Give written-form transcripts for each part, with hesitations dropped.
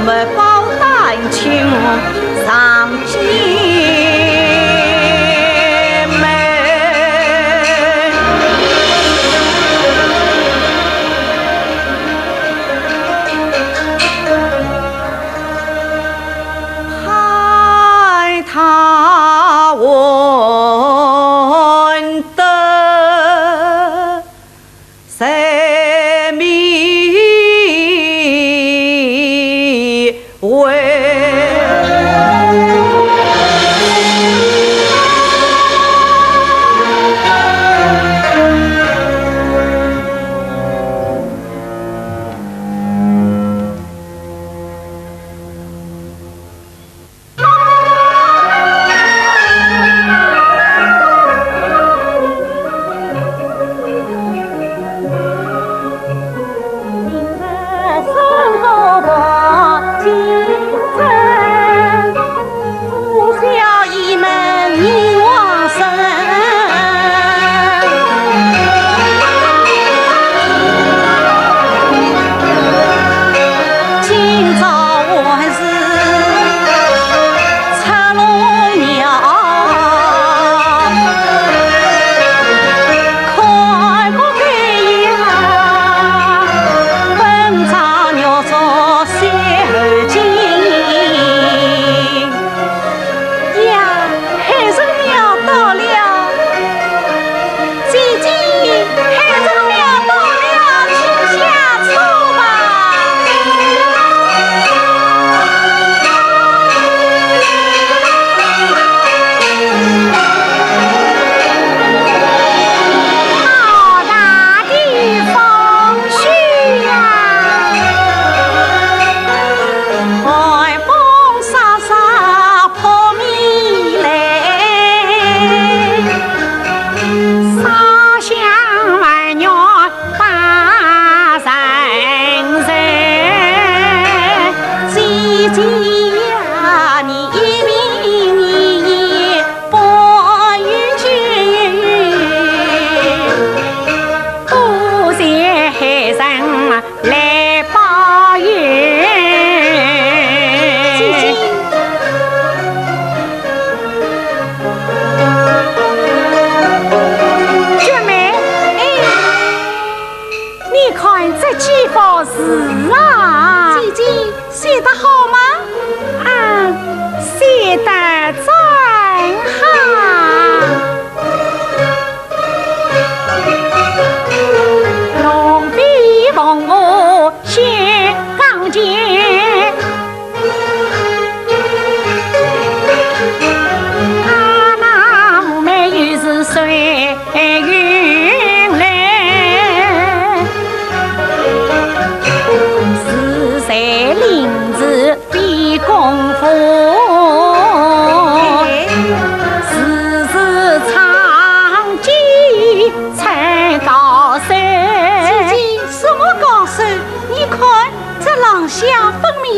没包丹青上街。他问得谁迷为？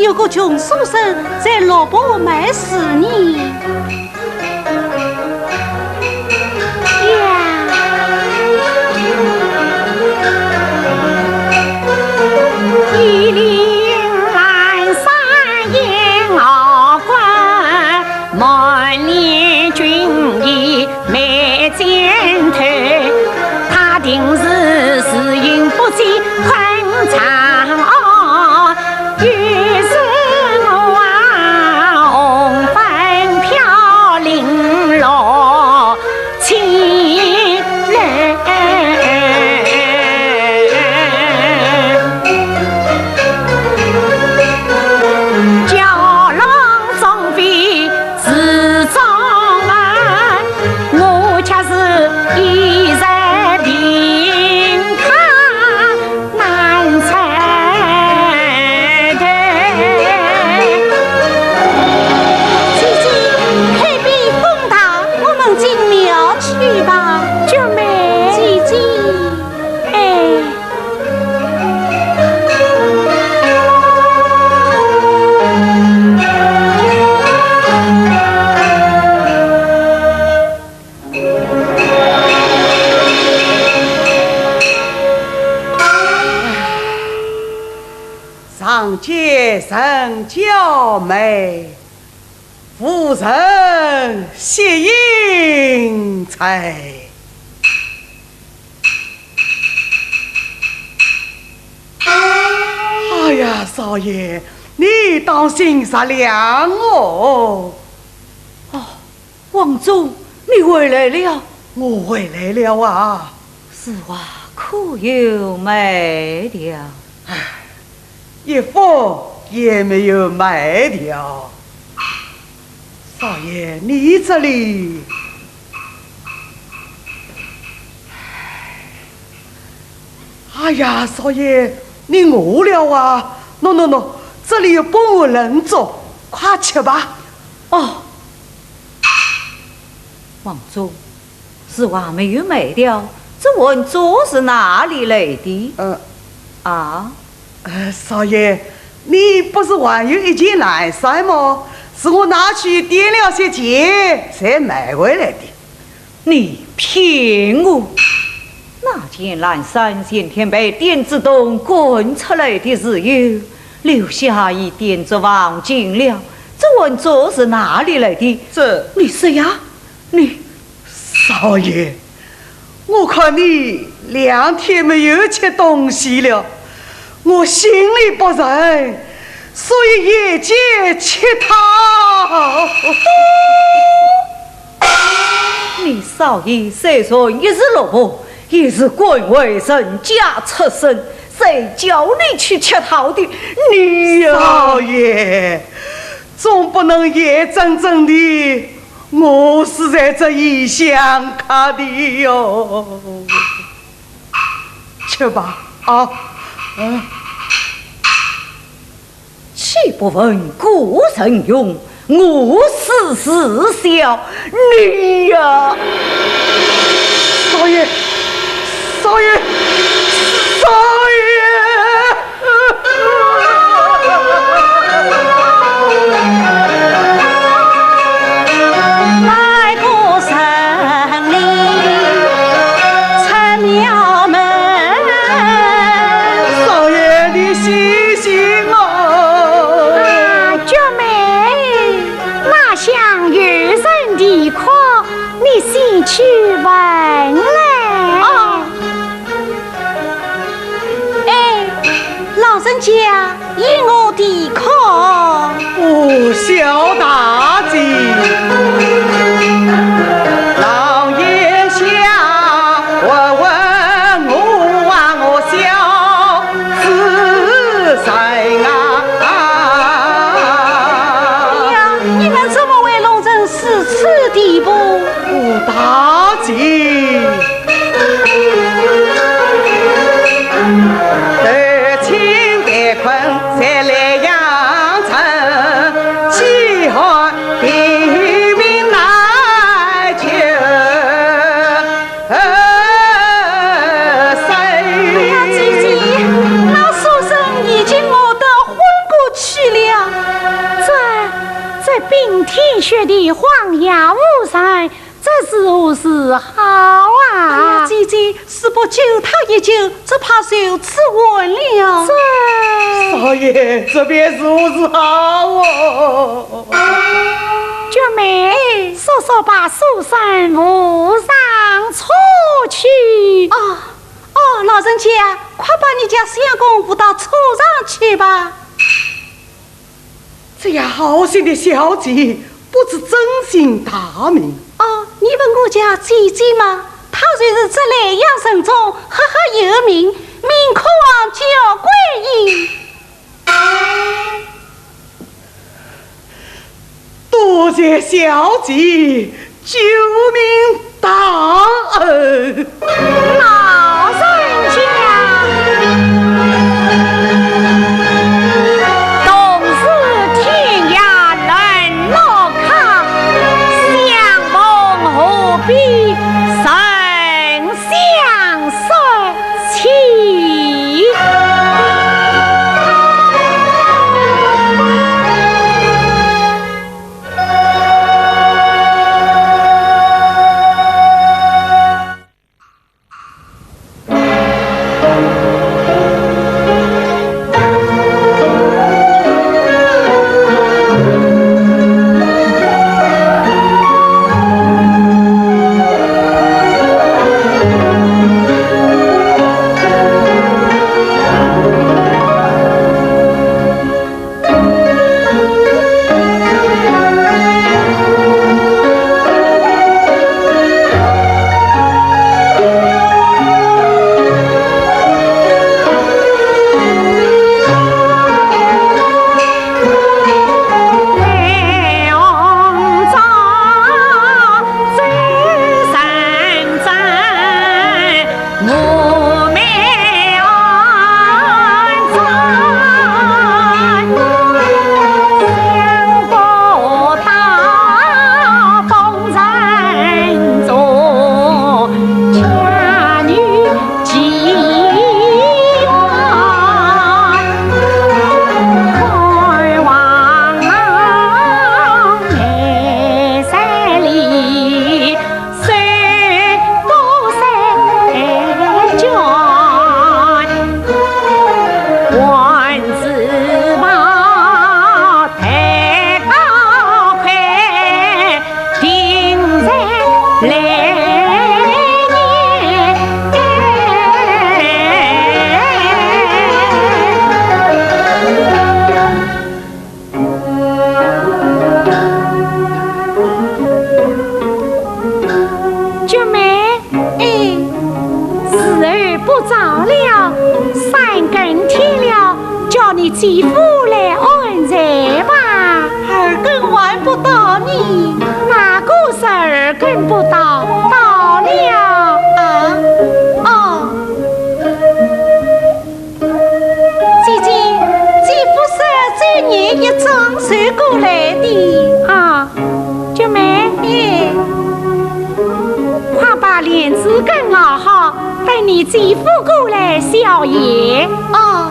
有个穷书生在萝卜卖死你呀！一岭蓝山映傲观，万里军衣没剪头。他定是时运不济困长傲，于是我红粉漂臣娇美，夫人谢英才。哎呀，少爷，你当心善良哦！哦，王总，你回来了。我回来了啊。是啊，可有卖掉？唉，一分也没有卖掉。少爷，你这里……哎呀，少爷，你饿了啊？喏，这里有半碗冷粥，快吃吧。哦，王总，是话没有卖掉，这碗粥是哪里来的？少爷，你不是还有一件蓝衫吗？是我拿去点了些钱才买回来的。你骗我！那件蓝衫先天被电子洞滚出来的时候，留下一点子黄金了。这碗粥是哪里来的？你说呀？你少爷，我看你2天没有吃东西了，我心里不忍，所以夜间乞讨。你少爷虽说一是萝卜，也是官为人家出身，谁叫你去乞讨的？你呀，少爷，总不能眼睁睁的我是在这异乡看的哟。吃吧，啊，岂不闻古人云：“我死是笑。”你呀，少爷，少爷，少爷！来过山里出庙门，少爷你醒醒哦！娟妹，哪想有人地阔，你先去问来。老人家以我的口，小大姐，廊檐下问问我小是谁啊？呀，你们怎么为龙人如此地步？大姐，得亲得困才来养成，饥寒贫民难求姐姐，那书生已经饿得昏过去了。这冰天雪地荒野无人，这是何时好啊？姐姐，是不救他一救，只怕受此吻了。少爷，这便如此好哦。娟妹，说说把书生扶上车去。老人家，快把你家相公扶到车上去吧。这样好心的小姐，不知真姓大名。你问我家姐姐吗？她就是这莱阳城中赫赫有名，名可望叫桂英。多谢小姐救命大恩。老人家，冬是天涯冷落客，相逢何必曾相识起。谁过来的啊？舅妹，快把帘子给熬好，等你继父过来宵夜。啊。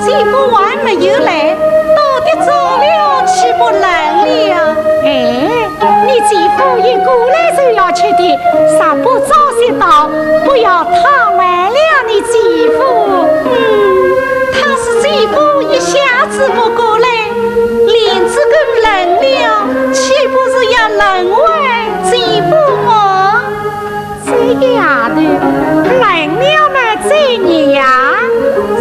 媳妇还没有来，到底早了岂不冷了？哎，你继父一过来就要吃的，啥不早些到，不要烫坏了你继父。他是继父一下子不过来，帘子更冷了，岂不是要冷坏继父我？这丫头冷了嘛，这你呀？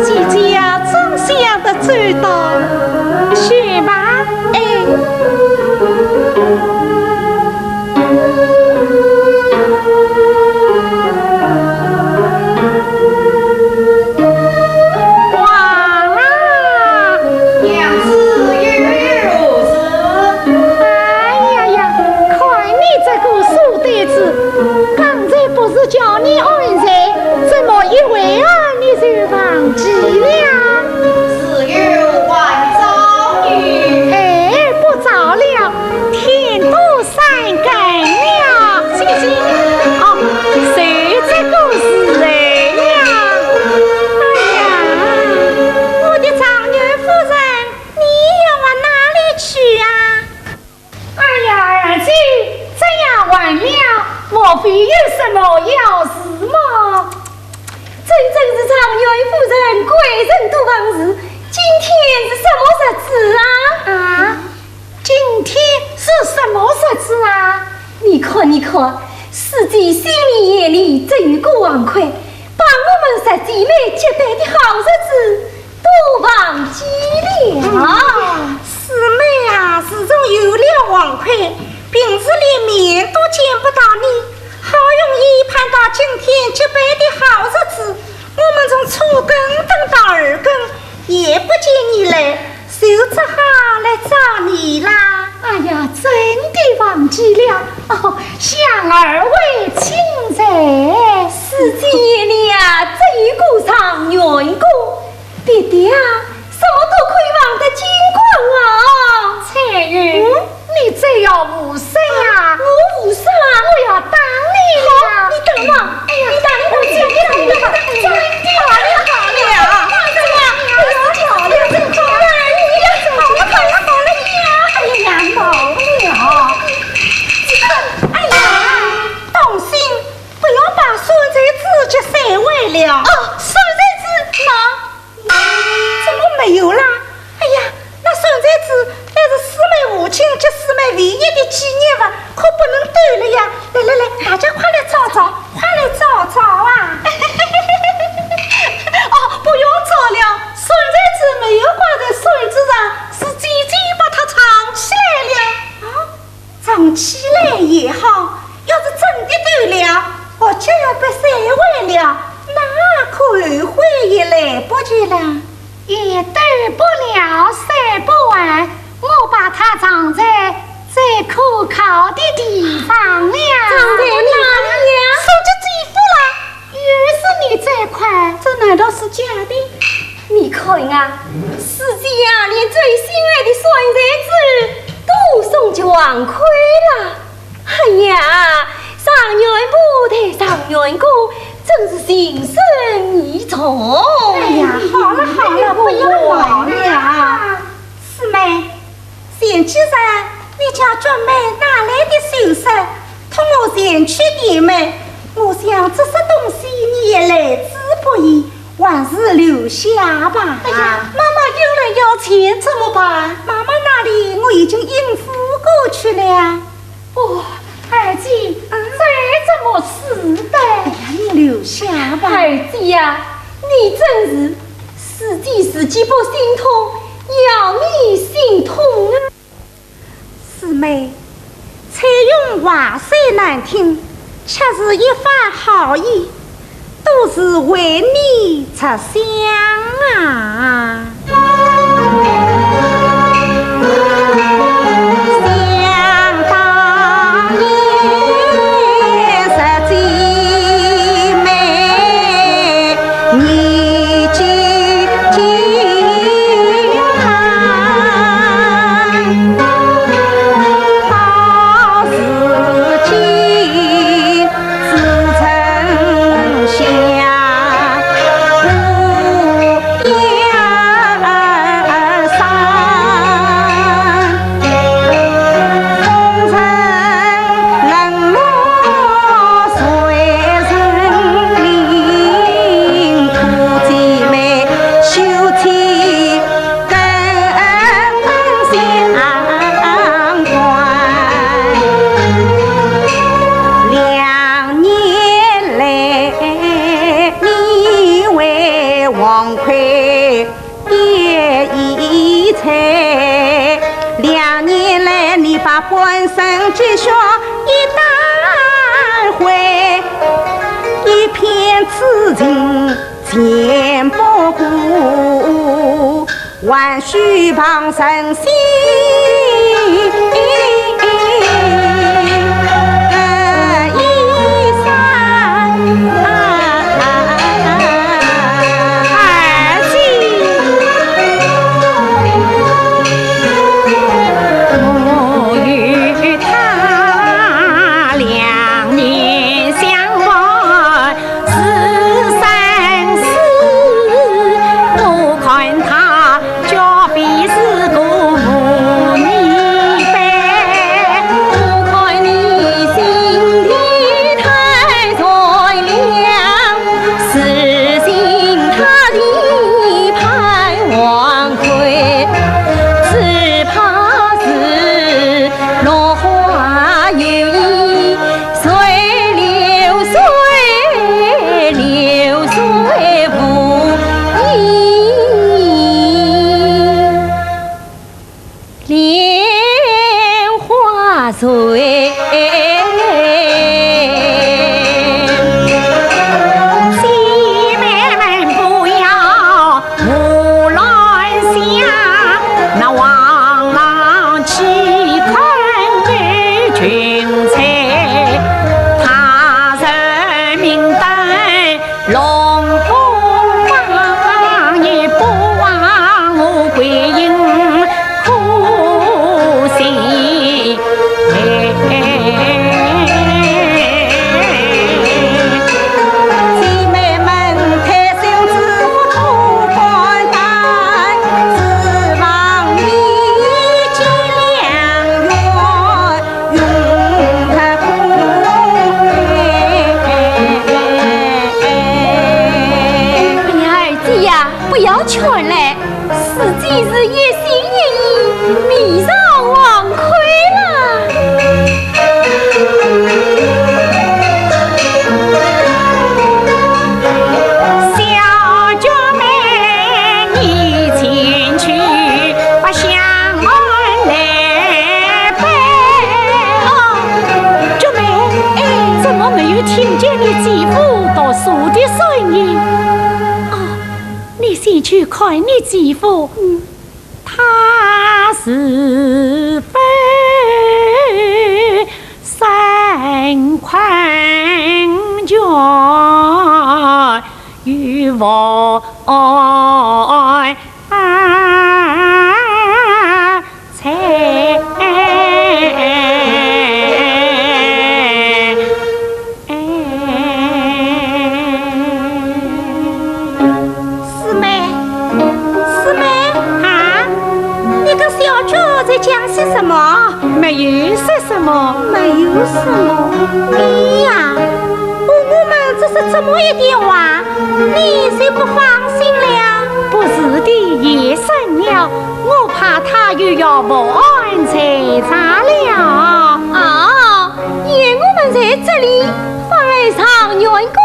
姐姐呀，总想得知道，去吧，王啊，娘子有如此。哎呀，看你这个书呆子，刚才不是叫你安睡，怎么一会儿你就忘记了？自有晚早女。哎，不早了，天都三更了。姐姐，哦，谁这个是哎呀？哎呀，我的长女夫人，你要往哪里去啊？哎呀，儿子，这样晚了，莫非有什么要事吗？真正是长女夫人贵人多忘事，今天是什么日子啊？啊，今天是什么日子啊？你看，四季新年夜里这一个王魁，把我们十姐妹结拜的好日子都忘记了。师妹啊，自从有了王魁，平时连面都见不到你。好容易盼到今天结拜的好日子，我们从初更等到二更，也不见你来，就只好来找你啦。哎呀，真的忘记了哦，向二位请罪。四姐夜里啊，这一个长远过，爹爹啊，什么都可以忘得精光啊。彩云，你这要无声啊！我无声啊，我要打你了。你等嘛！哎呀，你打你我讲，你打你好了，动心，不要把孙子自己塞坏了。孙子呢？怎么没有啦？哎呀，那孙子那是四妹母亲及四妹唯一的纪念物，可不能丢了呀！来，大家快来找找啊！不用找了，孙子没有挂在穗子上，是姐姐把它藏起来了。藏起来也好，要是真的丢了，我就要被塞坏了，那可后悔也来不及了。也丢不了，塞不完，我把它藏在最可靠的地方了。藏在哪里呀？收着继父了，又是你这块，这难道是假的？你看啊，四姐呀，连最心爱的孙子都送去王魁了。哎呀，上元不得上元过，真是心生意重。哎呀，好了，不要闹了。四妹，既然你家准备哪来的首饰，同我前去点买。我想这些东西你也来之不易，还是留下吧。哎呀，妈妈有人要钱怎么办？妈妈那里我已经应付过去了。哦，儿子，这怎么死的？哎呀，你留下吧。儿子呀，你真是自己不心痛，要你心痛啊！师妹，采用话虽难听，却是一番好意，都是为你着想啊。想当年十几妹，年纪轻到如今自称下不言伤。风尘冷漠随人灵，苦姐妹休替更相关。2年来，你为王魁也已财，2年来你把本身积蓄一带回，一片痴情钱不顾，还须旁生心。我与他2年相伴是生死，我看他脚比是个母女般，我看你心地太善良，死心塌地盼王魁，只怕是落花有意，随流水，流水无意，莲花随。姐妹们不要胡乱想，那王郎岂肯与君采？他人明灯龙凤榜，也不忘我归隐苦心。姐妹们太心知不关担，指望你结良缘，永得公你儿子呀，不要劝来，自己是一心一意迷上王魁了。小姐妹，你前去把香案来摆。哦，姐妹，怎么没有听见你继父读书的声音？哦，你先去看你继父，他是非三困倦与我才。师妹，师妹啊，你个小舅在江西省什么？没有说什么，没有什么。你呀，我们只是这么一点话，你就不放心了？不是的，也生了，我怕他又要不安才咋了？哦，爷我们在这里反而上员工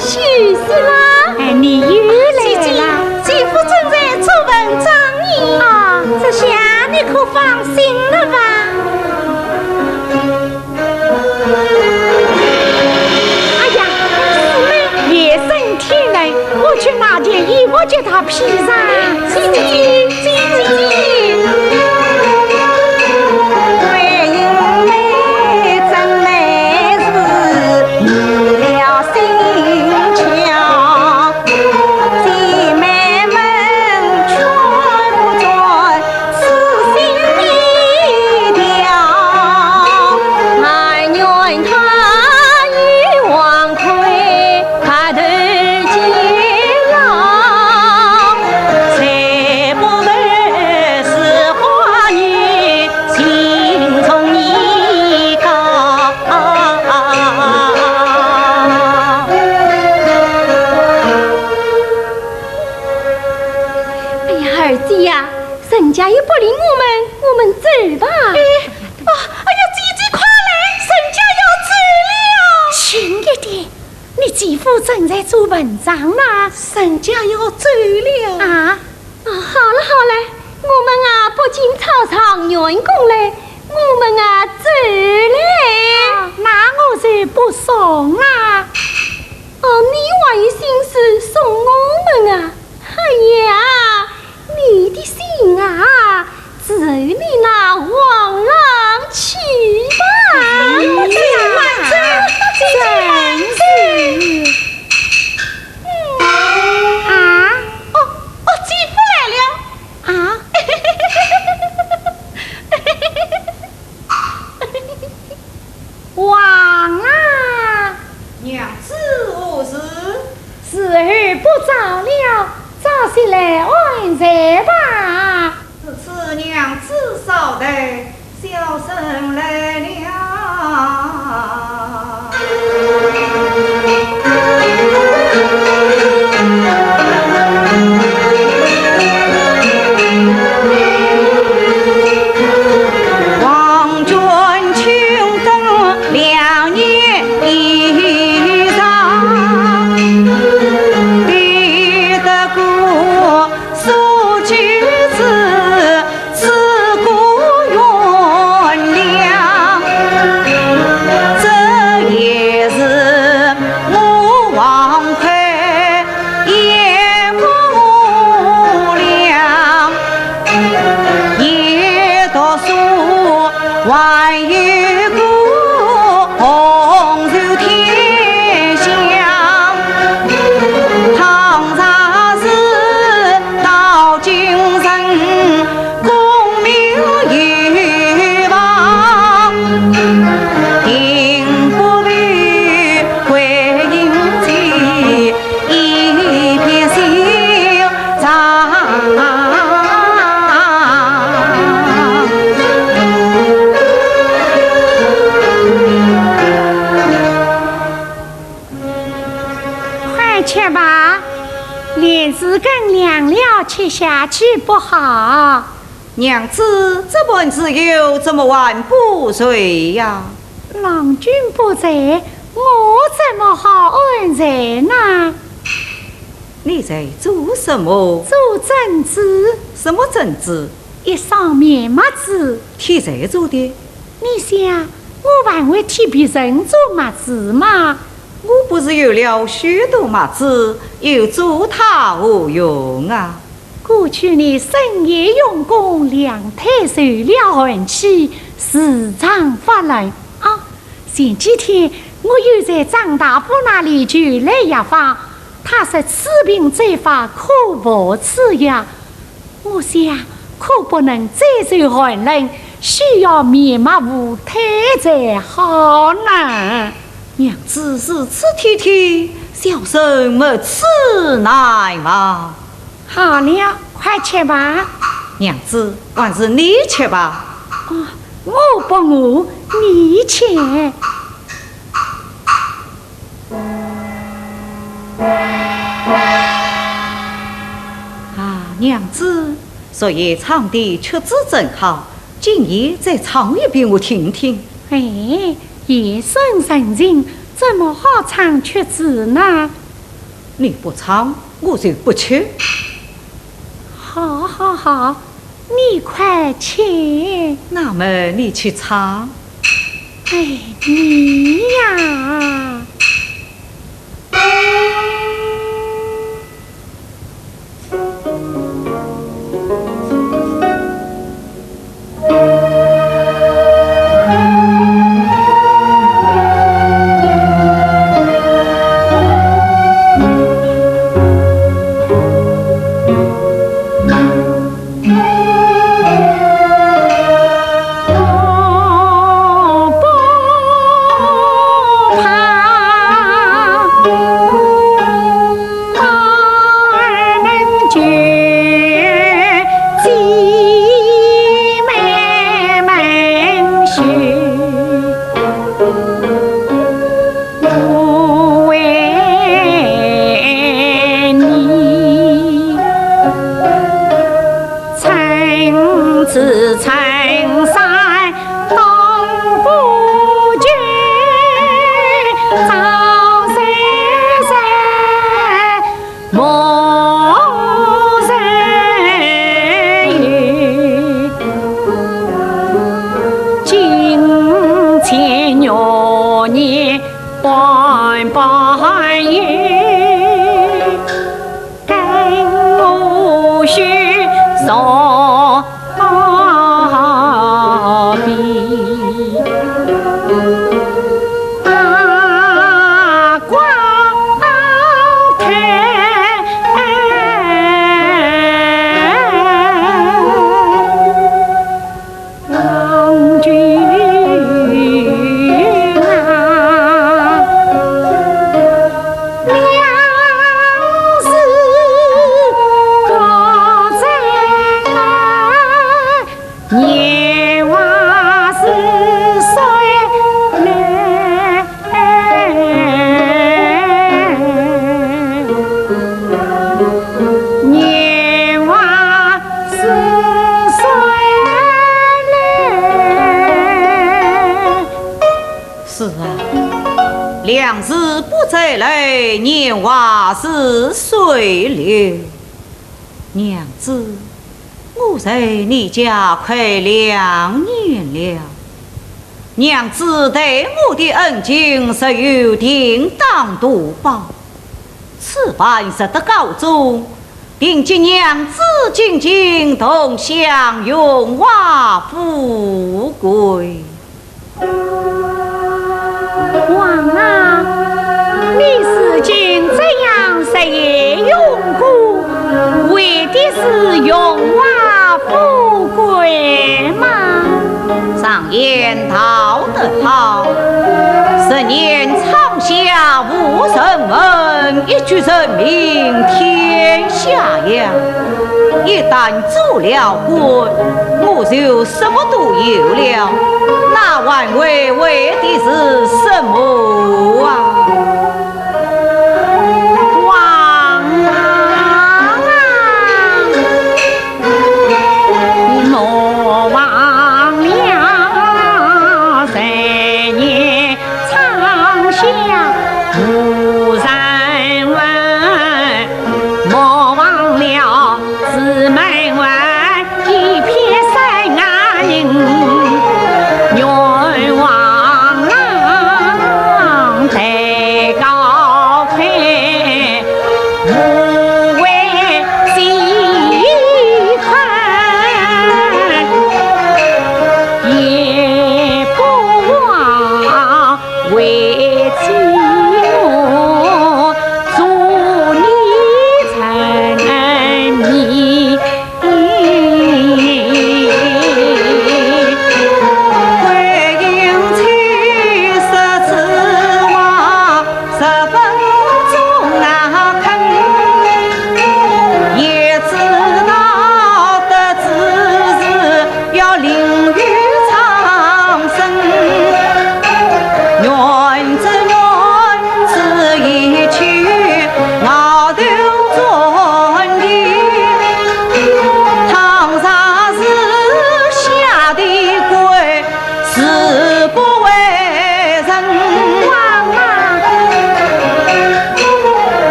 休息啦。哎，你又来了。继父正在做文章呢。啊，这下你可放心了吧？哎呀，师妹，夜深天冷，我去拿件衣服给他披上。人家又不理我们走吧。哎呀，姐姐快来，人家要走了。轻一点，你继父正在做文章呢，人家要走了啊！好了，我们啊不进操场员工嘞，我们啊走嘞。那我就不送啊。哦，你还有心思送我们啊？哎呀，你的心啊，走你那往郎去吧。真是。继父来了啊！王啊，娘子何事？时候不早了，早些来安在吧。这次娘子稍等，小生来了。吃下去不好，娘子，这本子又这么晚不睡呀？郎君不在，我怎么好安在呢？你在做什么？做针子。什么针子？一双面麻子。替谁做的？你想，我还会替别人做麻子吗？我不是有了许多麻子，又做它何用啊？过去你深夜用功，两腿受了寒气，时常发冷啊。前几天我又在张大夫那里去来药方，他说此病再发可不吃药。我想可不能再受寒冷，需要面麻糊贴才好呢。娘子是吃贴贴，小生没吃奶嘛。好了，快吃吧。娘子，还是你吃吧。我不我，你且。娘子，昨夜唱的曲子真好，今夜再唱一遍我听听。哎，夜深人静，怎么好唱曲子呢？你不唱，我就不去。好，好，好，你快去。那么你去唱。哎，你呀。两日不再来，年华似水流。娘子，我在你家快2年了，娘子对我的恩情实有定当督报，此番实得告终，定及娘子静静同享荣华富贵。王啊，你是今这样日夜用功，为的是荣华富贵吗？常言道得好，10年长夏无人问，一举人民天下扬。一旦做了官，我就什么都有了，那还为的是什么啊？愿望郎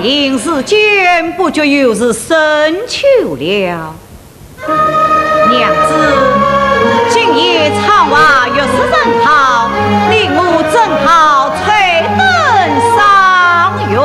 应时间不觉又是深秋了。娘子，今夜长娃若是人好，令我正好吹灯赏月。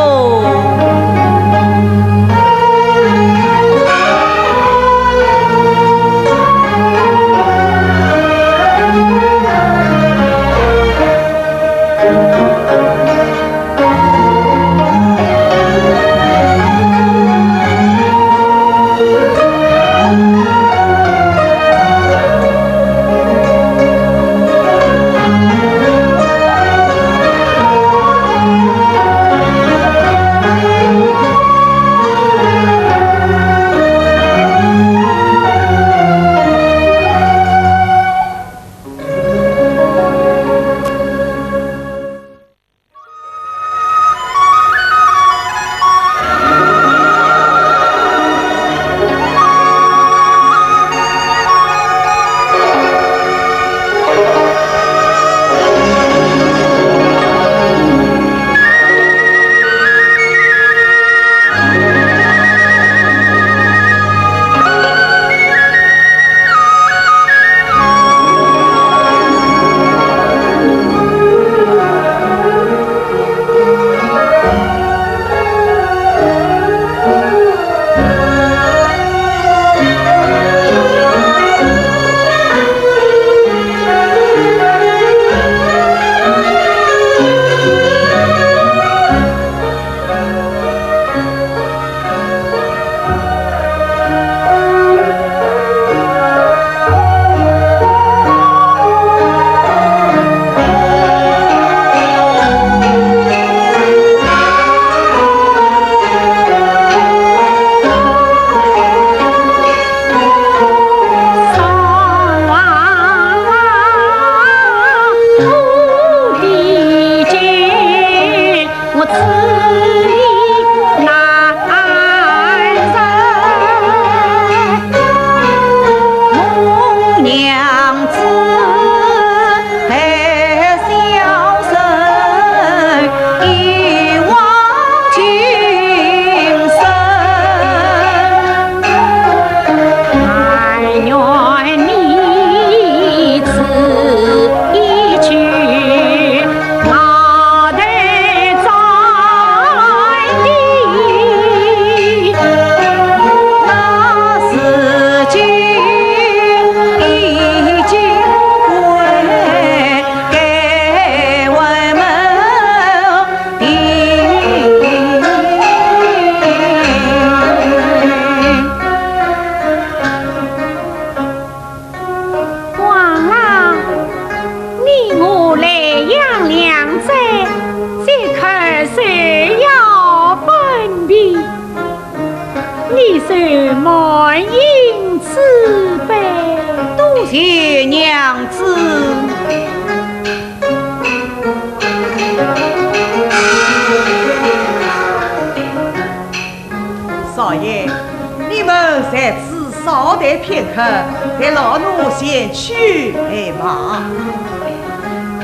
再劳奴先去来吧。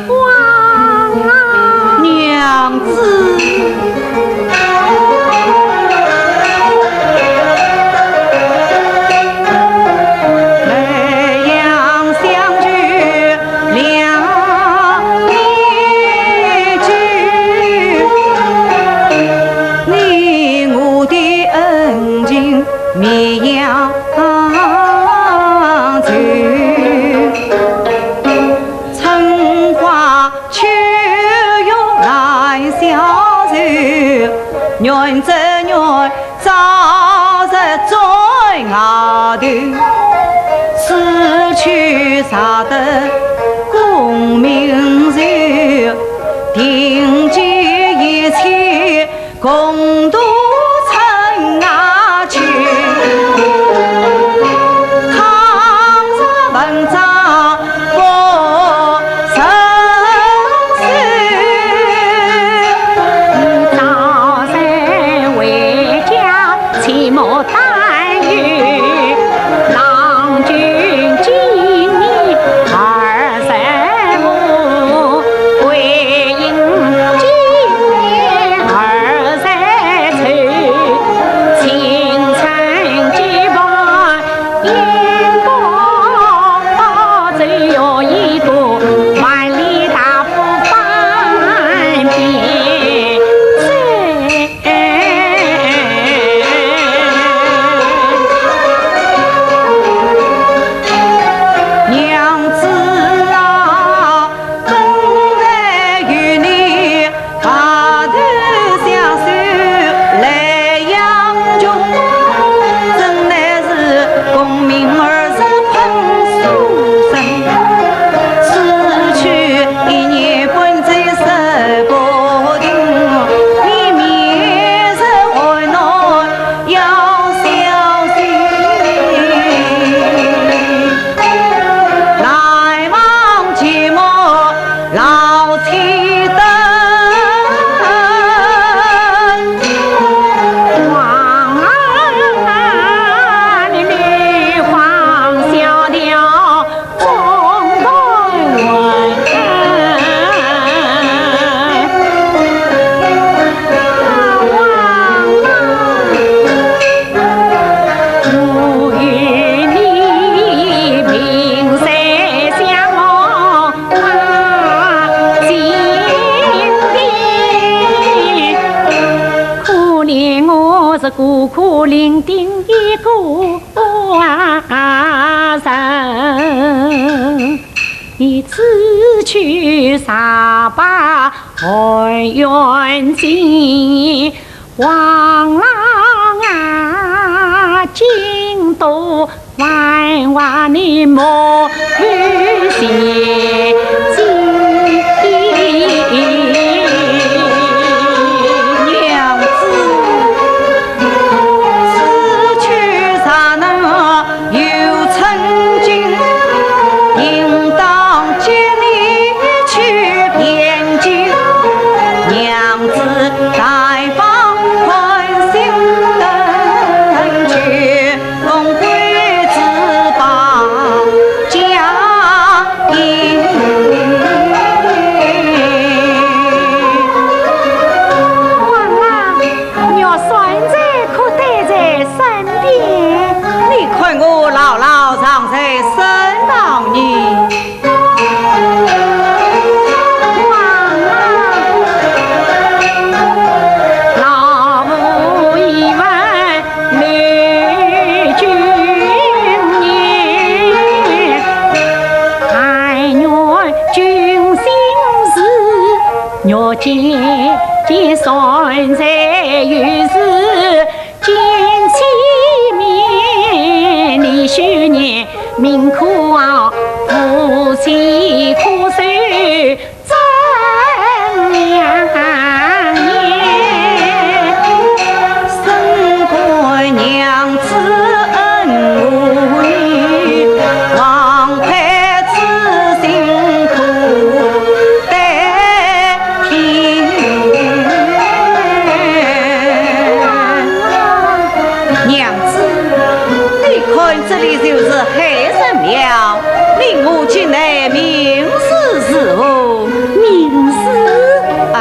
王娘子。愿这愿早日在外头，失去啥得功名寿，定居一切共度春夏秋。抗日文章不成事。切莫但愿郎君今年孤苦伶仃一个人，你此去杀把海远近，王郎啊，京都万万你莫与邪计。见山在于是见起面，你许年命苦啊，夫妻苦守真良年，生过娘子恩无语，王牌子辛苦得天。这里就是黑神庙，令我进来明示是否？明示？哎，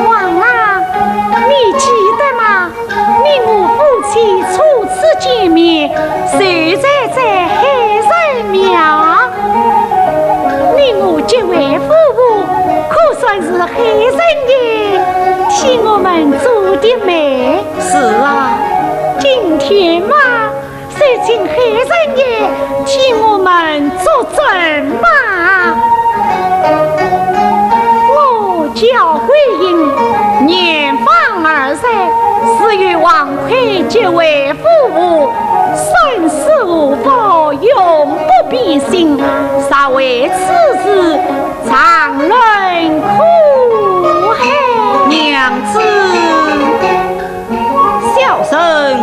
王郎，你记得吗？你我夫妻初次见面，就在黑神庙。你我结为夫妇，可算是黑神爷替我们做的媒。是啊，今天嘛，就请黑神爷替我们做准吧。我叫桂英，年方20岁，是与王魁结为夫妇，生死无法，永不变心，实为此事常人苦害。娘子，小生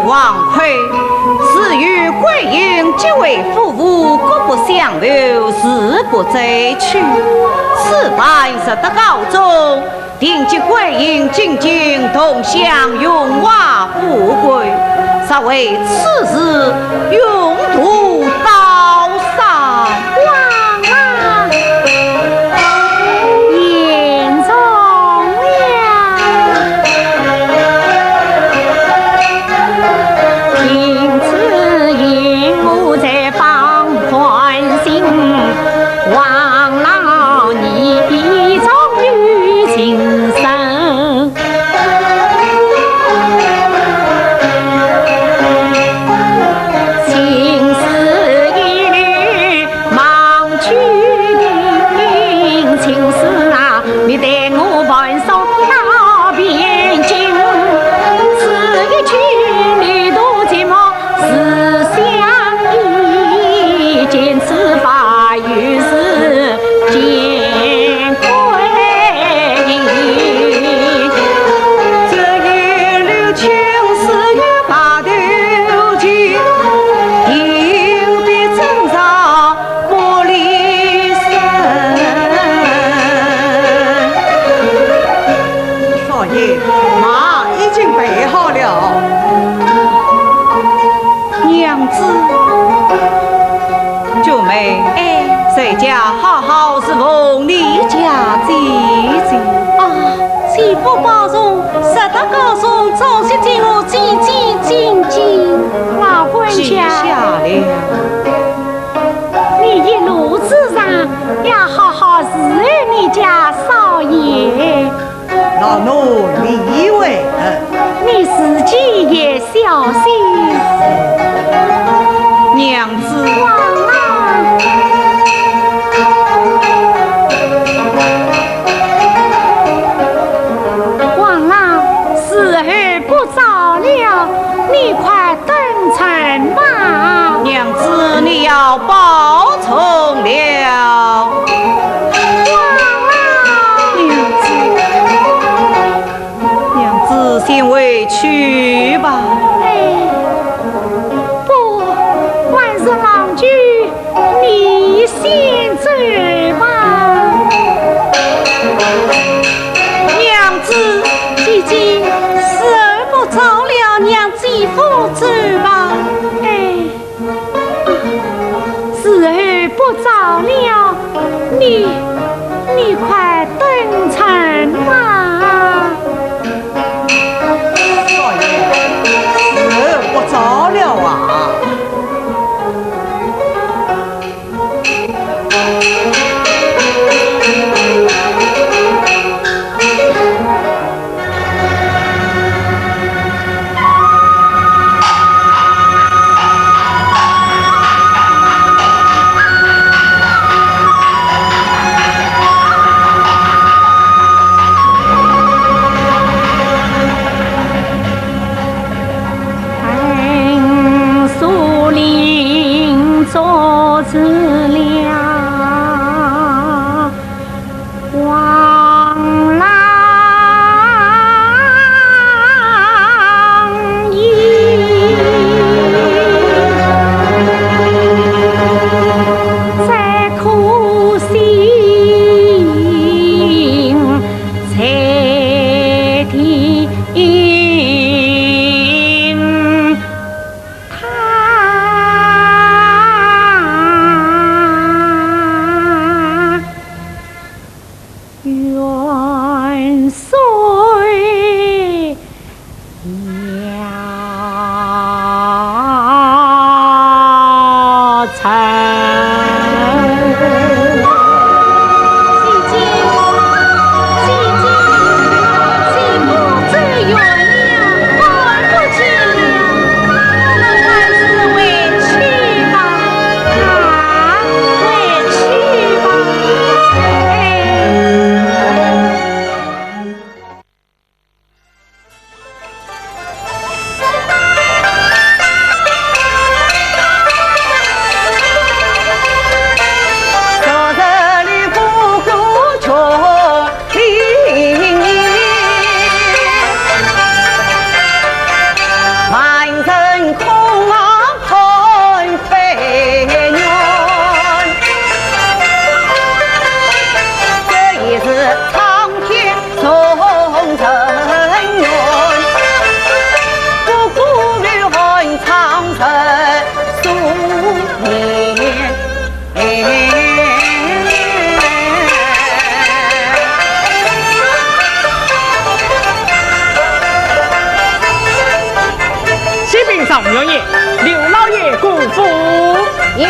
王魁是与桂英结为夫妇，各不相留，誓不再娶。此番实得告终，定及桂英进京同享荣华富贵，实为此事永途刀山。你一路之上要好好侍候你家少爷。叫奴离位的。你自己也小心。娘子，王郎，时候不早了，你快登城吧。娘子，你要保重了。娘子，先回去吧。不，万岁郎君，你先走吧。娘子，姐姐，时候不早了，娘继父走吧。时候不早了，你快登城吧。少爷，时不早了啊！树林坐子了，王郎意，再苦心再听。元帅要刘爷，刘老爷姑父有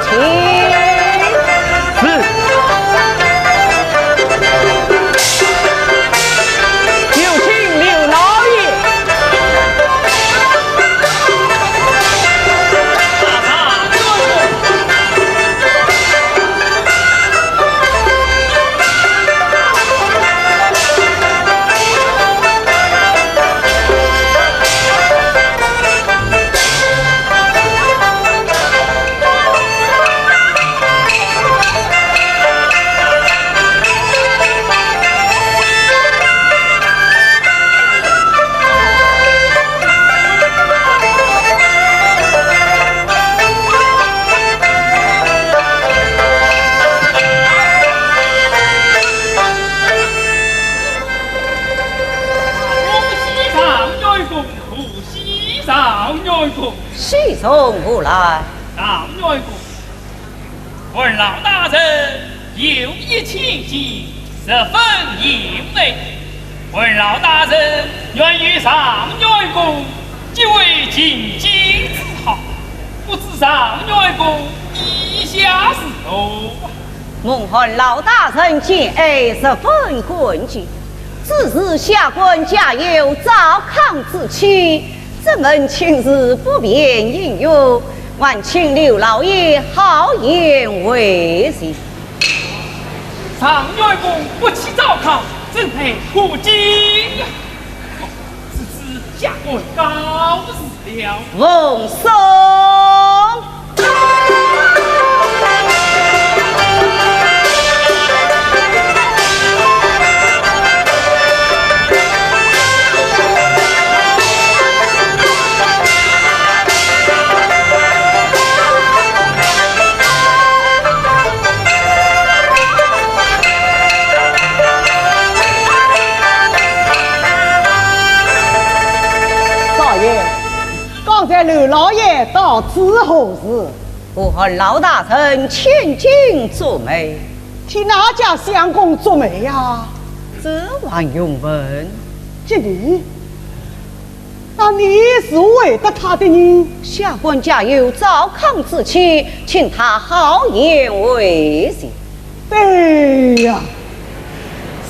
请。是。有请刘老爷。喜送不来。上元公，文老大人有意请进，十分欣慰。文老大人愿与上元公结为亲近之好，不知上元公意下是何？我和老大人见爱十分感激，此时下官家有糟糠之妻，这门亲事不便应用，还请刘老爷好言为行。常员公不起糟糠，怎配苦尽呀？此次下官告辞了。奉送。刚才刘老爷到此何事？我和老大臣千金作媒，替哪家相公作媒呀？这还用问？这里，那你是为得他的人？下官家有糟糠之妻，请他好言为行。对呀，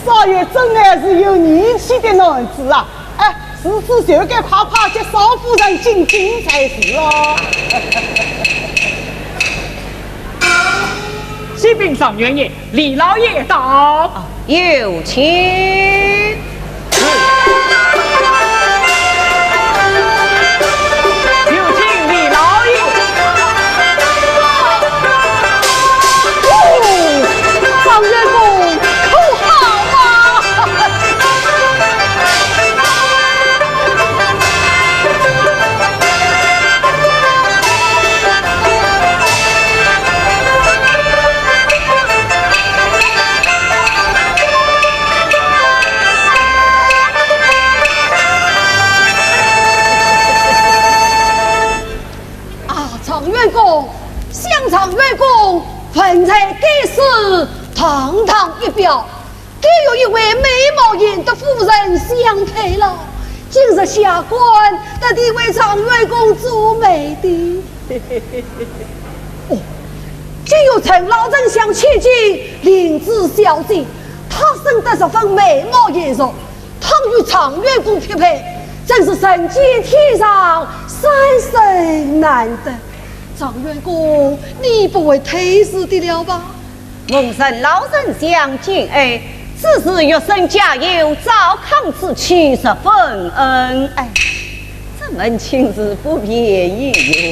少爷真的是有义气的男子啊！哎。此次就该夸夸接少夫人进京才是哦。启禀上元爷，李老爷到，有请。有请李老爷。上元公口好啊！香肠员工分才给事堂堂一表，给有一位美貌艳的妇人相配了，今日下官得地为常员工做媒的。哦，今有陈老丞相千金领子小姐，她生得十分美貌艳弱，倘与常员工匹配，真是人间天上三生难得。常员公，你不会推死的了吧？蒙神老丞相敬爱，此时月生家有糟糠之妻，十分恩爱，这门亲事不便应有。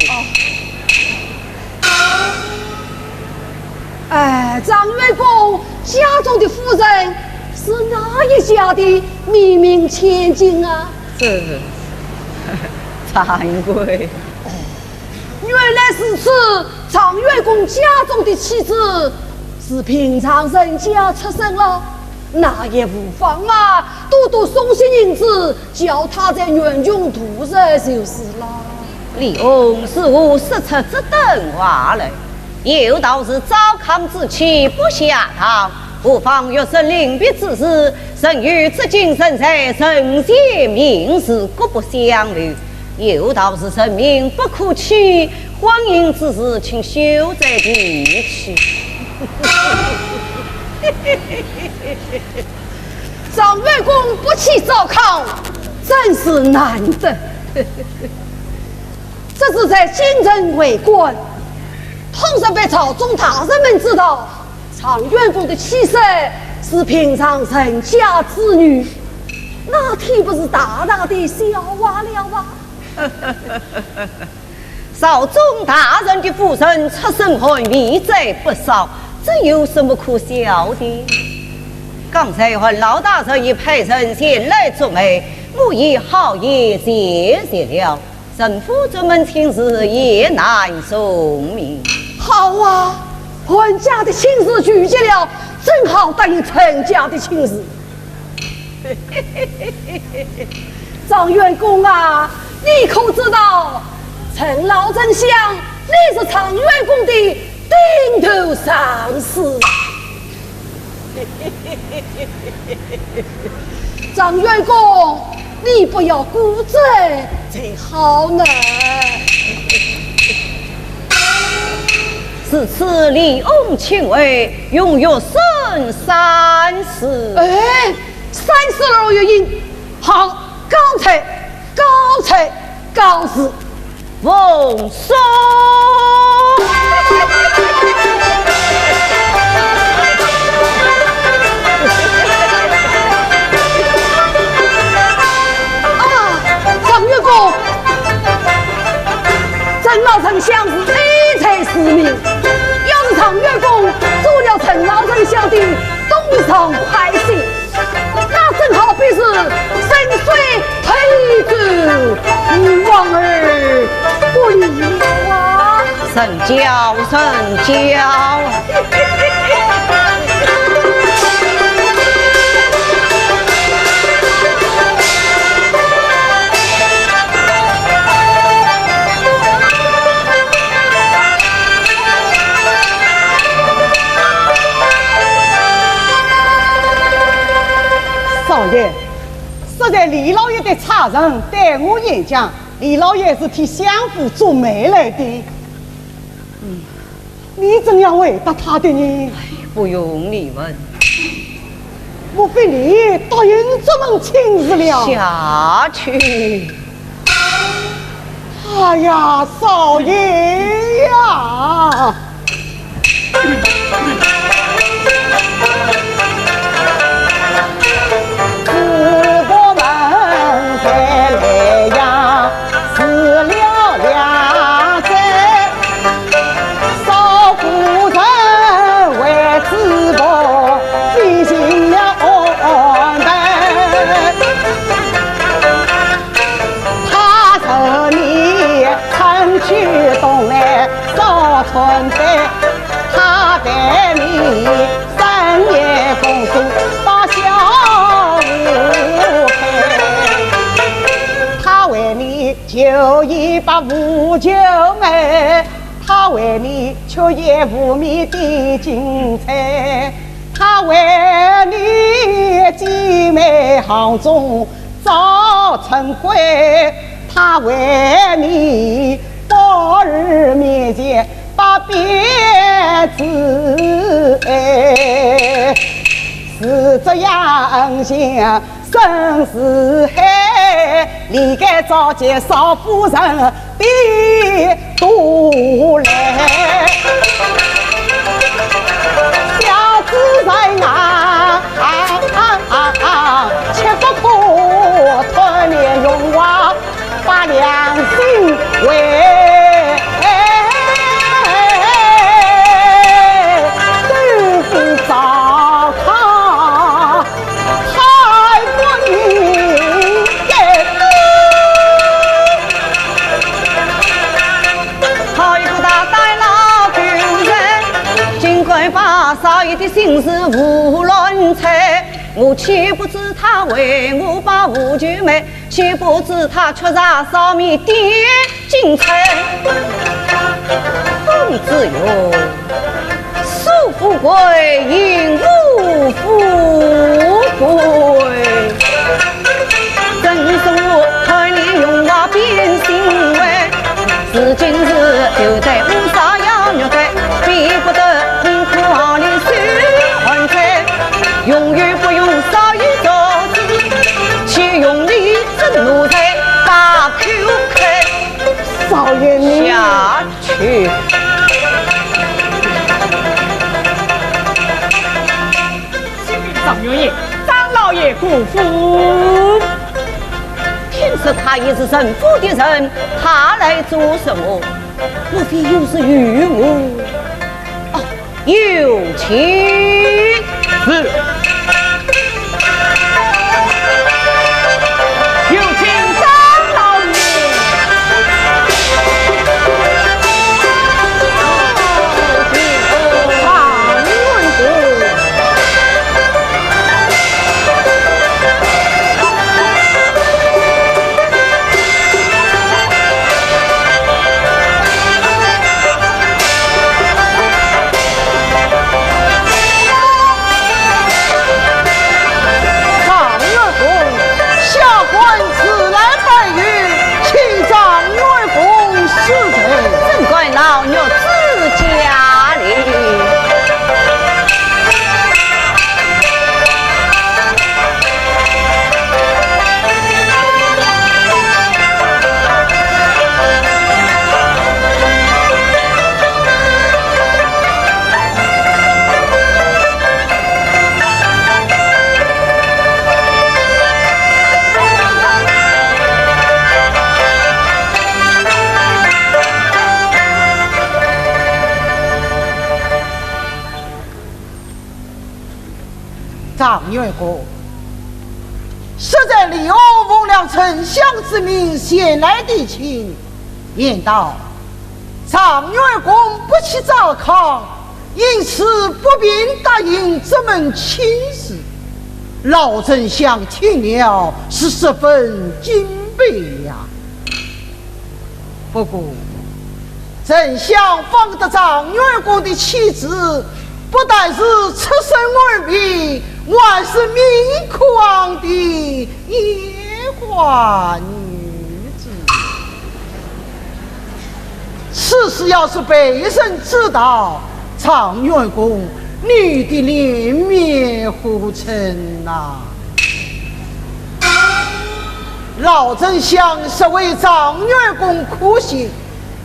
哎，张员公家中的夫人是哪一家的秘密千金啊？这惭愧。原来是此，常员公家中的妻子是平常人家出身了，那也无妨嘛，多多送些银子，叫他在远穷途上就是了。李翁是我说出这等话来，有道是糟糠之妻不下堂，不妨若是临别之时，神与至今神在神仙名士各不相离。有道是生命不可欺，婚姻之事请休在地去。张员公不起糟糠，真是难得。这是在京城为官，同时被朝中大人们知道，常员公的妻室是平常人家之女，那岂不是大大的笑话了吧？少中大人的夫人出身寒微贼不少，这有什么可笑的？刚才和老大人已派人前来做媒，我已好言谢谢了。神父这门亲事也难说明。好啊，婚家的亲事举结了，正好答应陈家的亲事。张员公啊，你可知道，陈老丞相你是常员公的顶头上司。张员公，你不要固执才好呢。此次李翁请为永月生三世。哎， 32月阴，好，高才，高才，高士，奉送。张月公，陈老丞相是悲才失明，要是张月公做了陈老丞相的东床快婿，那正好必是深邃推子王儿不理我。神教，神教。少爷，实在李老爷的差人对我演讲，李老爷是替相府做媒来的。你怎样回答他的呢？不用你问。莫非你答应这门亲事了？下去。哎呀，少爷呀！他带你3夜共宿到小屋开，他为你就一把无酒美，他为你却也无米的精彩，他为你集美行中早晨归，他为你白日面前把辫子是这样想，生是海，离开早见少夫人的都来，小子在啊切不可团年荣华，把良心为少爷的心事无论猜，我岂不知他为我把无酒美，岂不知他缺啥烧米点精彩。公子哟，素富贵，淫无富贵，真是我看你用话变行为，是今日就在乌纱要虐待，比不得宁可好你手换菜，永远不用少爷做主，去用力真奴才把口开。少爷你下去。张元爷，张老爷姑父。听说他也是神府的人，他来做什么？莫非又是御母？哦，有请。是。有请张老爷。张元公，实在李欧奉了丞相之命前来的请，言道张元公不去赵康，因此不便答应这门亲事。老丞相听了是十分敬佩呀。不过丞相放得张元公的妻子，不但是出身而美，还是明狂的野花女子。此事要是被人知道，张元公女的脸面糊成呐！老丞相是为张元公苦心，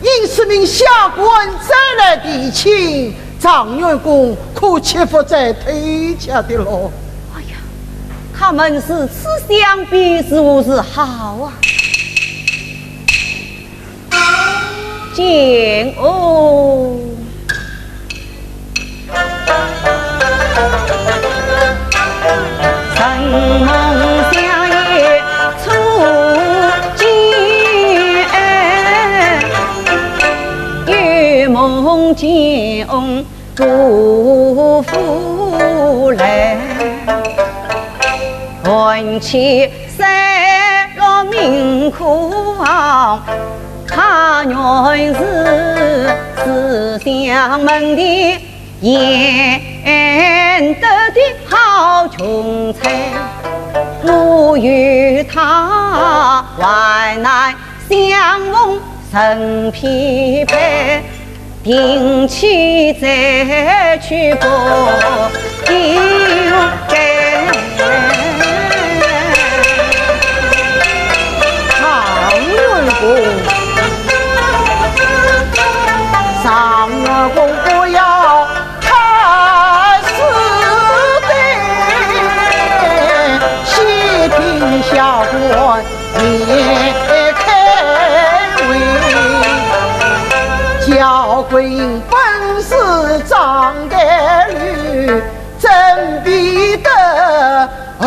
因此命下官再来提亲，张元公可切不再推下的喽。哎呀，他们是此相彼如是好啊！见哦。承蒙相爷初见，月梦见祝福来，闻起三落明哭，他原是相门的贤德的好穷才，我与他患难相逢甚匹配，定期再去过应该。张元公，张元公不要太师的，细听下官也开胃。教官本是张盖女，真比得二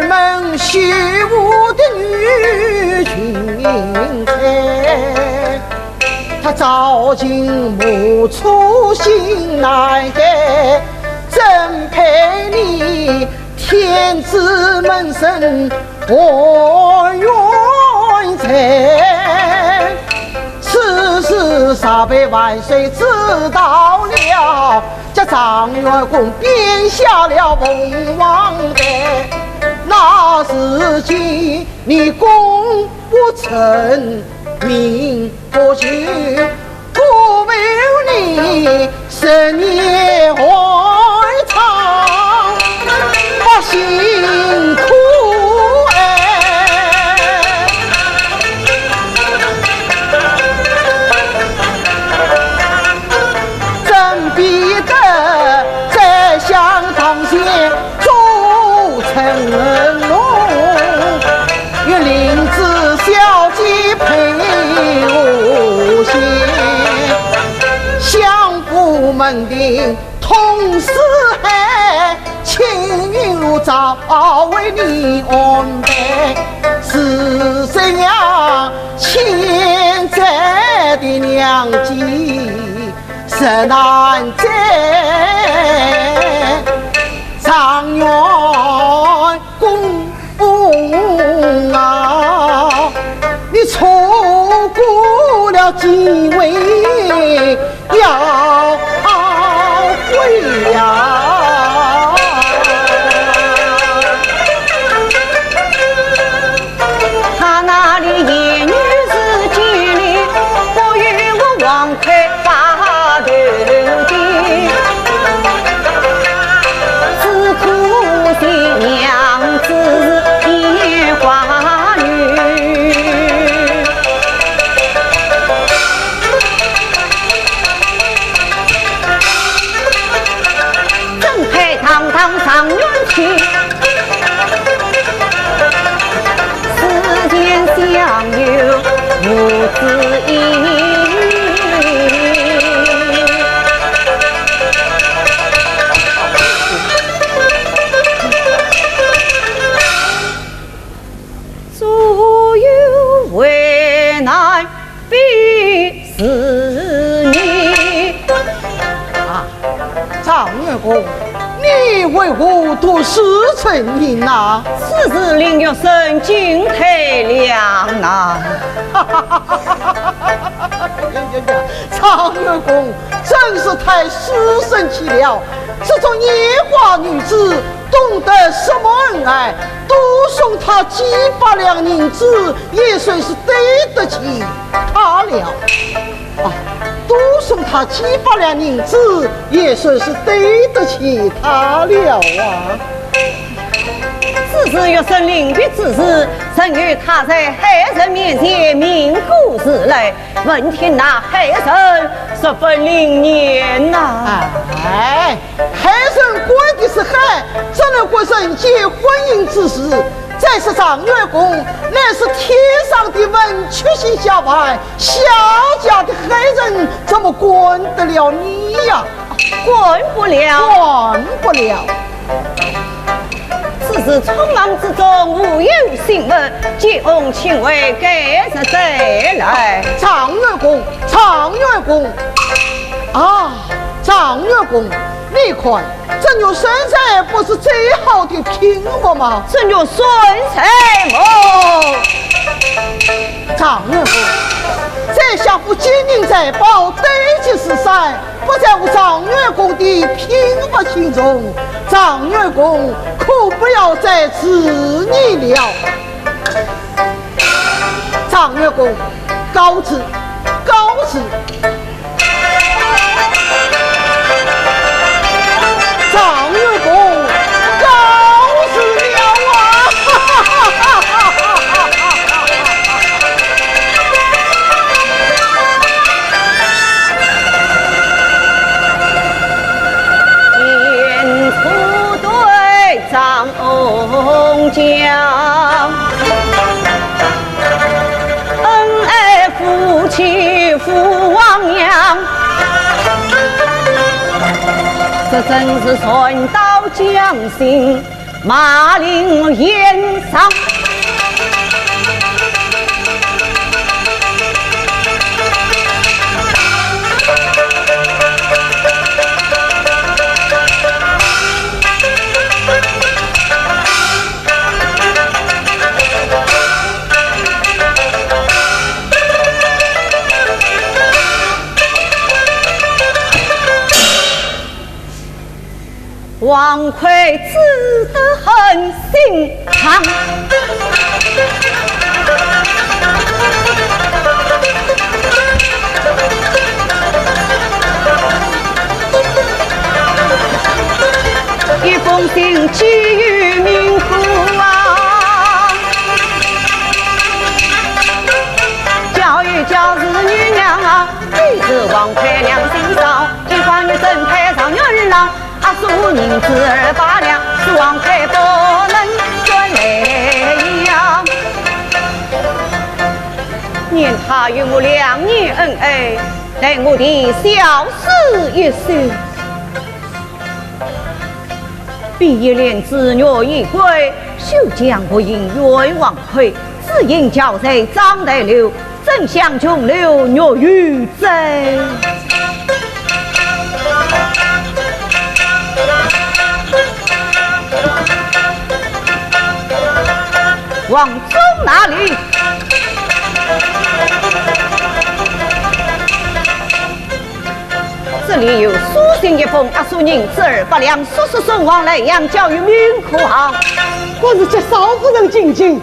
门虚无的女群才。他早经无出心来的，真配你天子门生我愿才。此事杀被万岁知道了，这张元公便下了凤凰台。那时今你功不成，名不虚，不为你10年怀长，我辛苦真比得在香堂前做成龙，与林子小姐配无限，相府门庭同四海，青云路早为你安排，是怎样欠债的娘亲实难在。张元公啊，你错过了机会要回呀！他那里言语是经历，不与我王魁发头的，只苦心娘子野花女。常月公，你为何夺使臣银呐？此事令有神惊太两难。常月公真是太失神奇了，这种野花女子懂得什么恩爱，多送她几百两银子，也算是对得起她了。多送她几百两银子，也算是对得起她了啊！此事若是另别之事，曾与他在海神面前鸣鼓事来，闻听那海神十分灵验呐。哎，海神管的是海，怎能管人结婚姻之事？再是常月公，乃是天上的文曲星下凡，下家的海人怎么管得了你呀？管不了，管不了。此事匆忙之中无有新闻，借翁请为该日再来。常月公，常月公啊，常月公，你看这女身材不是最好的品物吗？这女孙才么？常月公，在下不金银财宝，堆积石山，不在乎常月公的品物心中。常月公可不要再自你了。常月公，告辞，告辞。常月公，告辞了啊！言出对张翁讲，恩爱夫妻父亡娘，这真是顺道将心，马令言上。王魁只得很心肠，一封信寄予民妇啊，教育教子女娘啊，你是王魁良心少，一官女正配上女儿郎。苏宁子儿八两，是王魁不能尊雷阳。念他与我两年恩爱，待我的小事一事。毕业连子女已归，休将不应冤王魁，只因教贼张得流，真相穷流虐于贼。往走哪里？这里有书信一封，阿苏银子200两，速速送往莱阳，交于民库行。我是接少夫人进京，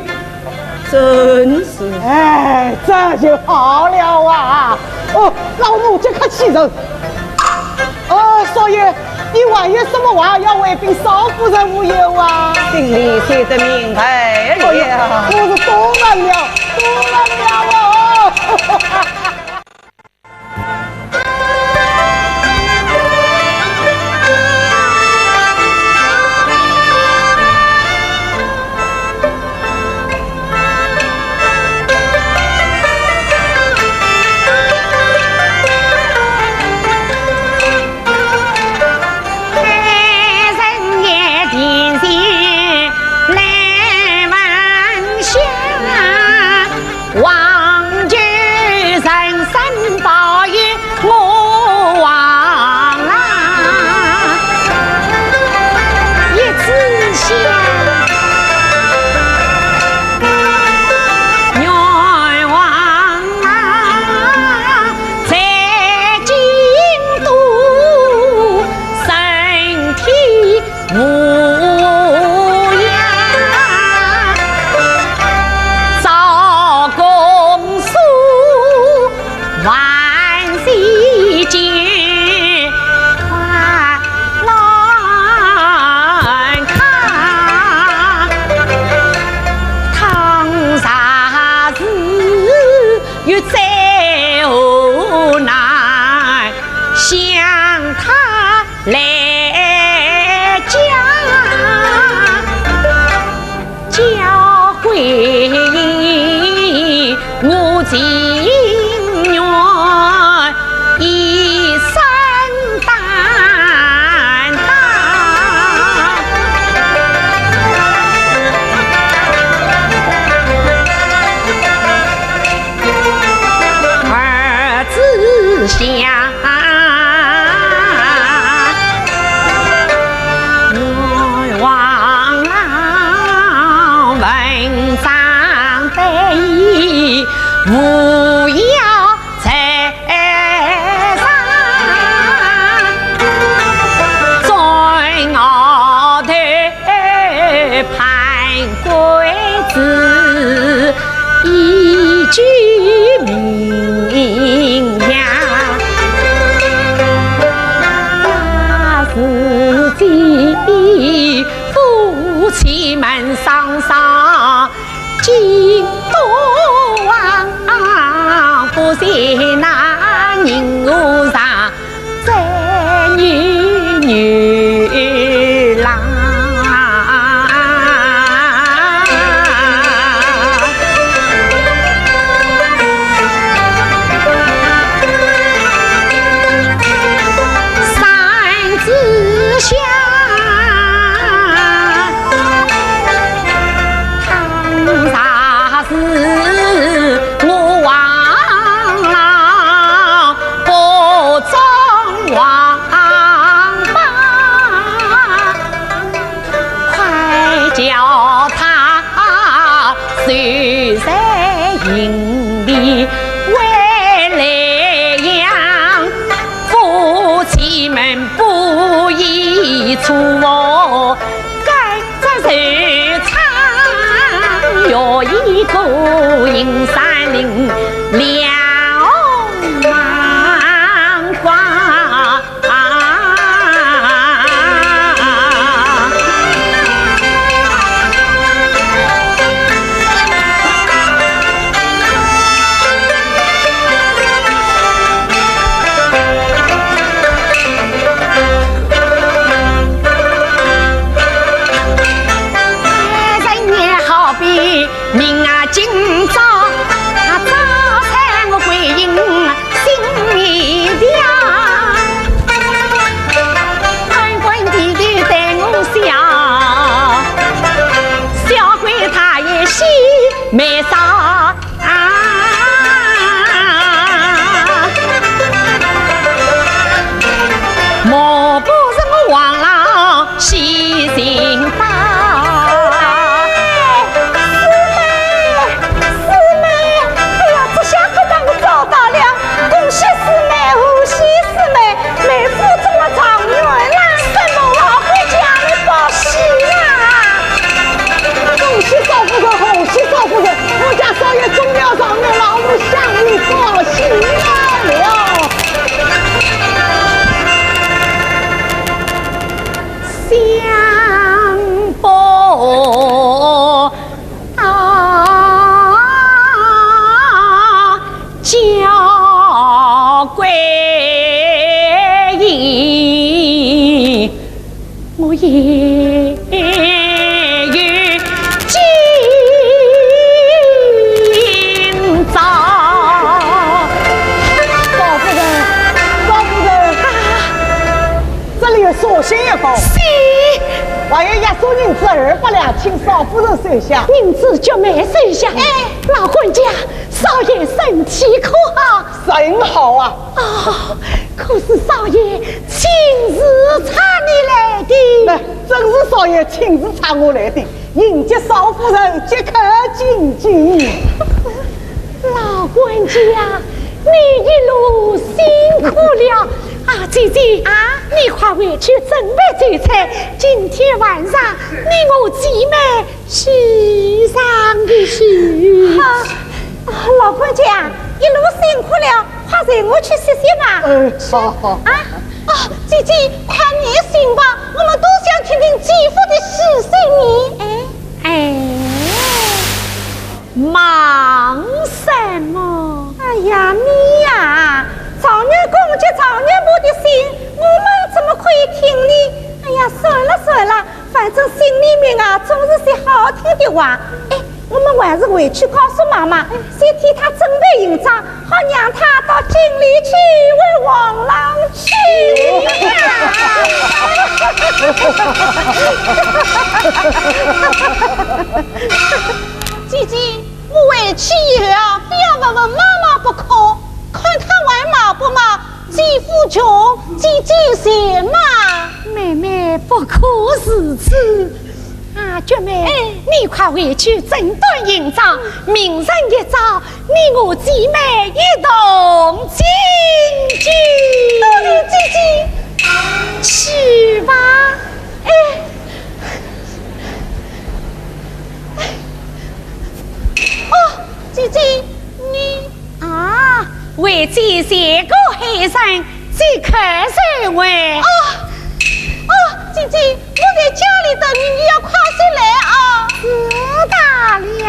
真是，哎，这就好了啊！哦，老奴即刻启程。少爷，你万一什么话要回禀少夫人无有啊？心里写得明白了。我是多难了，多难了哦！王居山来教会我情愿一生担当，儿子想不要再上，在我头判鬼子一句名扬，那自己夫妻们双双尽多望。不是那人路上这女郎，三子下唐啥事我忘。王八，快叫他随在营里回来养，夫妻们不宜错哦，该在手唱有一个银山林两。明啊，今朝早餐我归营心里凉，安官弟弟对我笑，小鬼他也喜没少莫不是我王老细心吧。我家少爷中了上面，老母向你报喜了。相伯叫归营，我也首先一个，还有押送银子200两，请少夫人收下。银子就没收下。哎，老管家，少爷身体可好？真好啊！哦，可是少爷亲自差你来的。那正是少爷亲自差我来的，迎接少夫人即刻进京。老管家，你一路辛苦了。啊，姐姐啊，你快回去准备酒菜，今天晚上你我姐妹喜上的喜。老管家，一路辛苦了，快随我去歇歇嘛。好好。啊，哦，姐姐，快念信吧，我们都想听听姐夫的喜讯呢。忙什么？哎呀，你呀，常年公接常年部的信，我们怎么可听你。哎呀，算了算了，反正心里面啊总是些好听的话。哎，我们还是回去告诉妈妈，先替她准备营帐，好让她到京里去为王郎娶呀。姐姐，我回去以后不要问问妈妈不可，看她玩马不马，姐夫穷，姐姐贤嘛。妹妹不可如此啊！娟妹，你快回去整顿营帐，明日一早，你我姐妹一同进京。多谢姐姐，去吧。哦，姐姐，你啊，为姐写个黑山，即刻收回。姐姐，我在家里等你，你要快些来啊！知道了。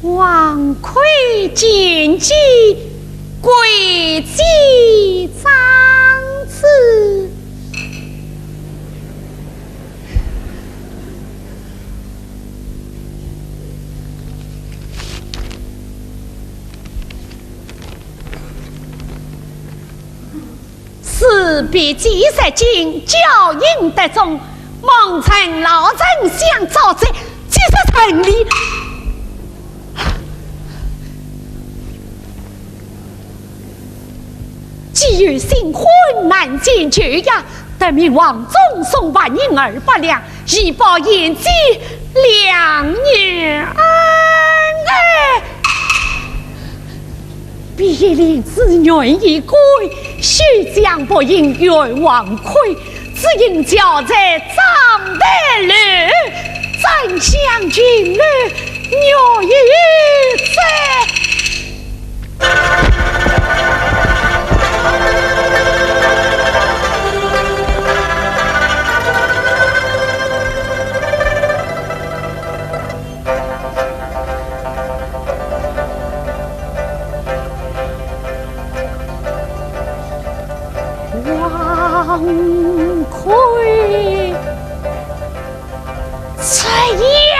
王魁见机，跪祭长子。事必及时进，教应得中。蒙尘老丞相召贼，即是城里。既有新婚难见绝呀，得命王总送万银200两，以报延吉2年恩爱。必令子愿意归，须将不应愿王魁，只应交在张德律，真相君律若一在。王魁这样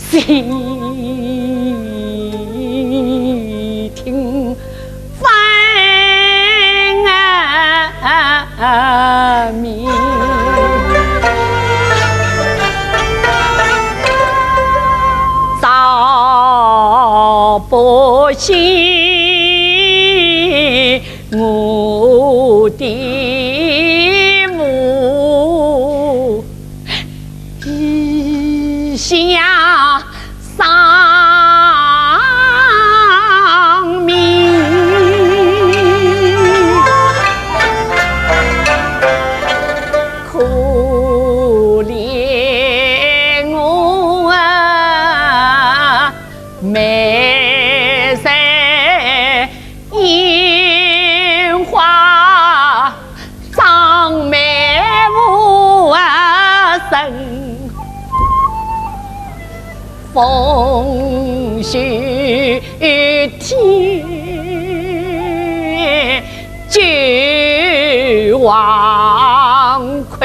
细听分明。早不信我的母一下丧命，可怜我啊，美色烟花长眉无声，风雪天俱忘愧，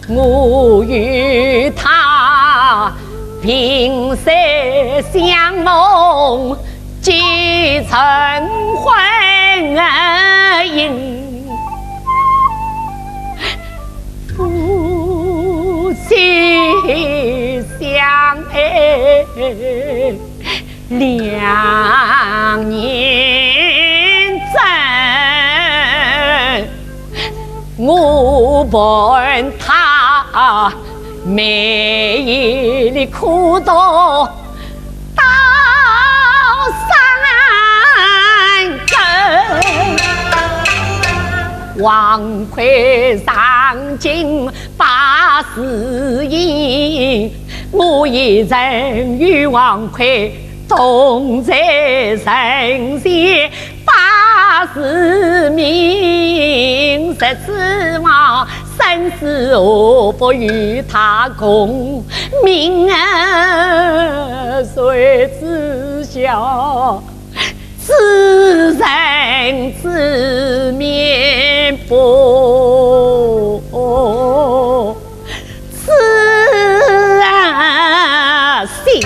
我与他萍水相逢，几成婚姻，夫妻相爱2年整，我伴他每夜里苦读到3更，王魁上京把事应，我一人与王魁同在神仙，把事明，实指望生死何不与他共，命儿谁知晓，自人自面薄，此心。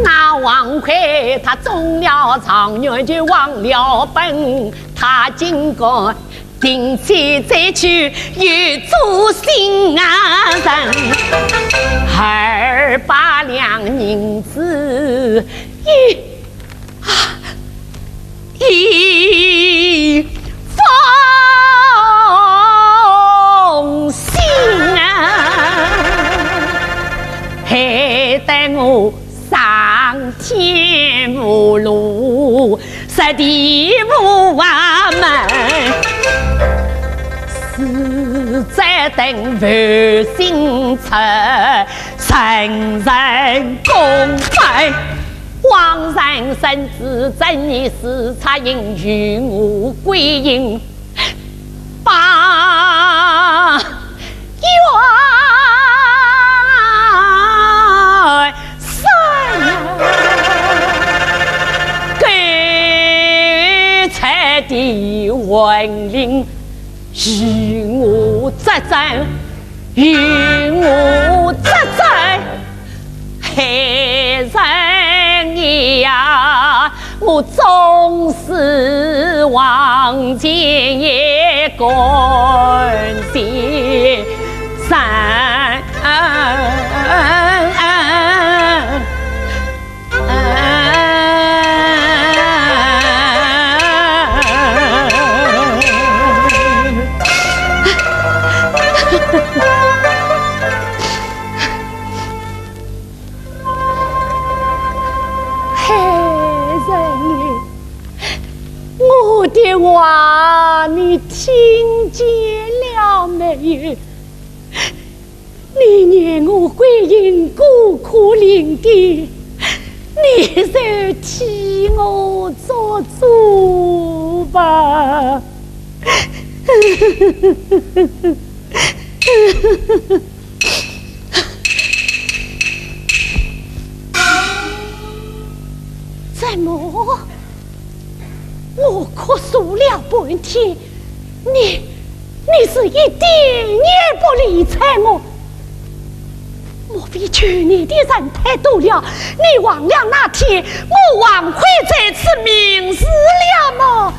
那王魁他中了状元就忘了本，他经过定期再去与主心人，200两银子一封信还得我上天无路，实地无门，实在等万姓出，人人公愤。皇上圣旨正义视察应与我归营，把元神给才的文令与我作证，与我作证，黑人呀，我总是望见也感谢神。我的话你听见了没有？你念我归隐孤苦伶仃，你就替我做主吧。怎么？我哭诉了半天，你是一点也不理睬我。莫非去年的人太多了？你忘了那天我王奎这次明示了吗？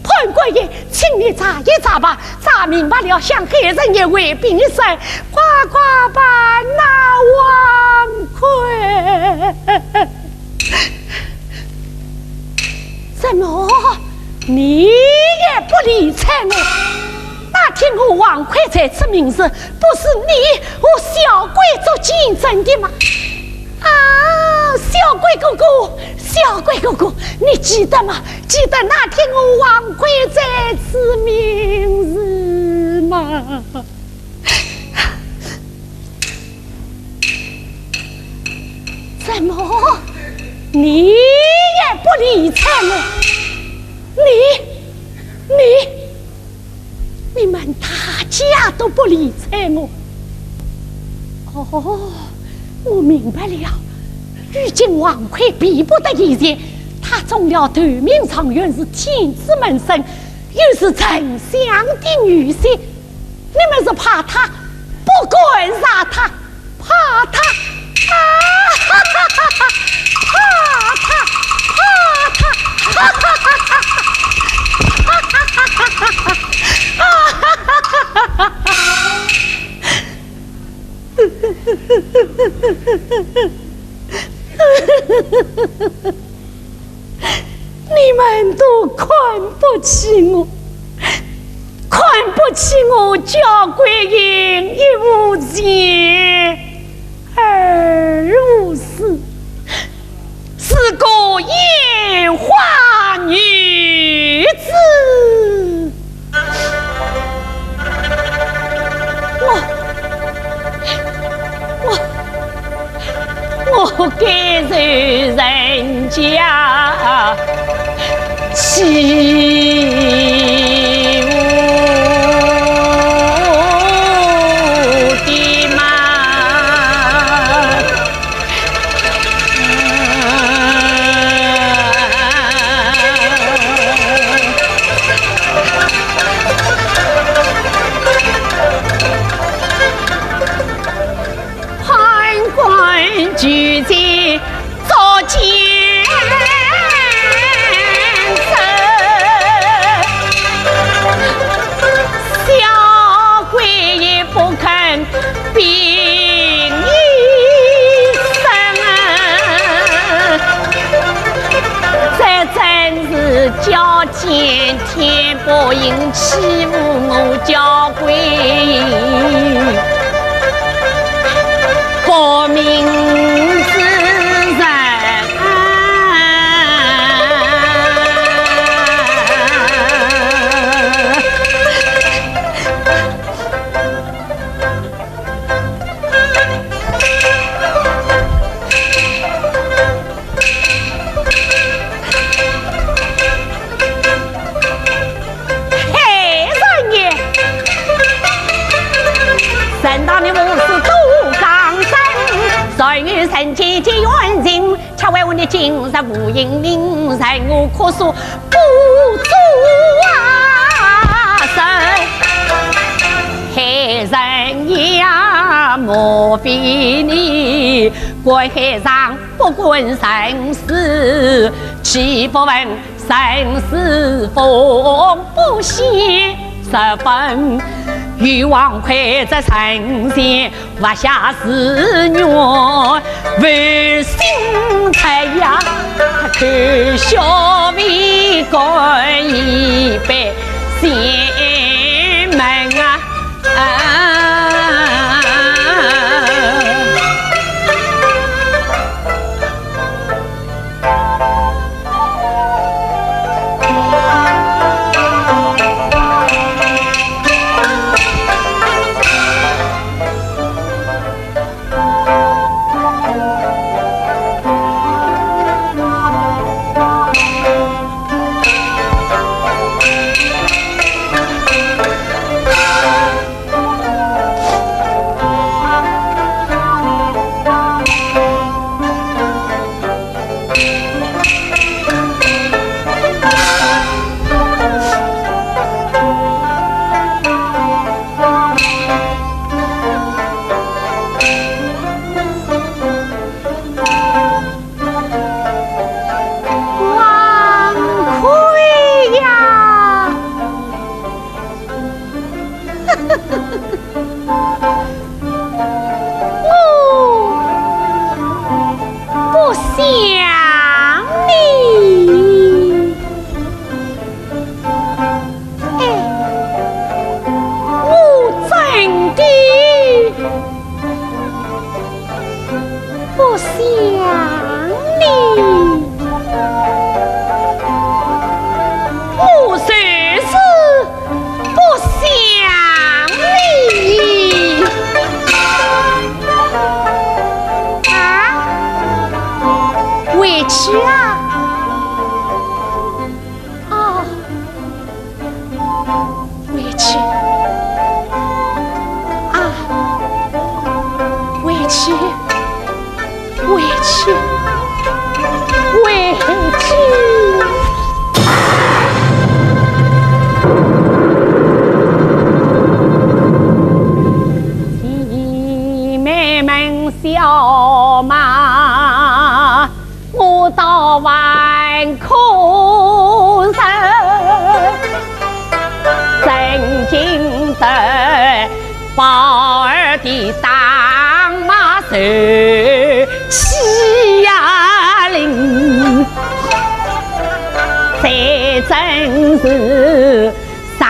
潘官爷，请你查一查吧，查明白了，向黑人也为兵一生，快快把那王奎。怎么，你也不理睬我？那天我王奎这次名字，不是你和小鬼做竞争的吗？小鬼哥哥，你记得吗？记得那天我王奎这次名字吗？怎么，你也不理睬我？你们大家都不理睬我。哦，我明白了。如今王奎逼不得已然，他中了夺命状元是天子门生，又是丞相的女婿，你们是怕他，不敢杀他，怕他你们都看不起我，看不起我焦桂英一无钱，二无事，是个烟花女子。我该受人家欺侮的吗？判官举荐做奸臣，小鬼也不肯并一生，这真是叫奸天不应欺负我焦桂英。不明之人，黑人也，三大的武士都谁与神结结缘情，恰为我的今日无影令人，我可说不足神。黑人呀，莫非你国海上不管生死，岂不问生死风不息十分？与王奎在城前挖下思念，为心太阳，可笑为干一杯仙门啊！宝儿的当马手起呀铃，这真是上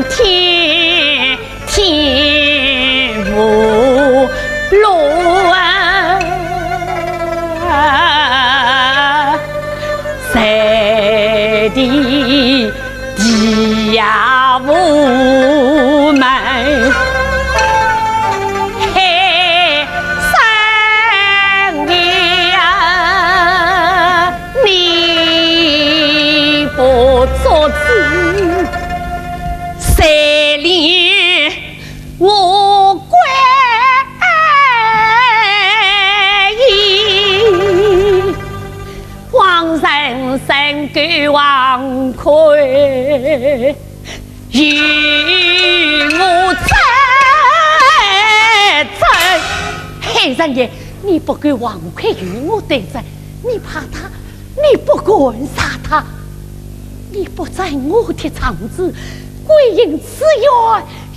天天无路啊！谁的地呀无门？嘿，三爷呀，你不做主，谁连我归依？望人生给王魁，与我争。黑人爷，你不给王魁与我对阵，你怕他，你不敢杀他，你不在我的场子，归因此愿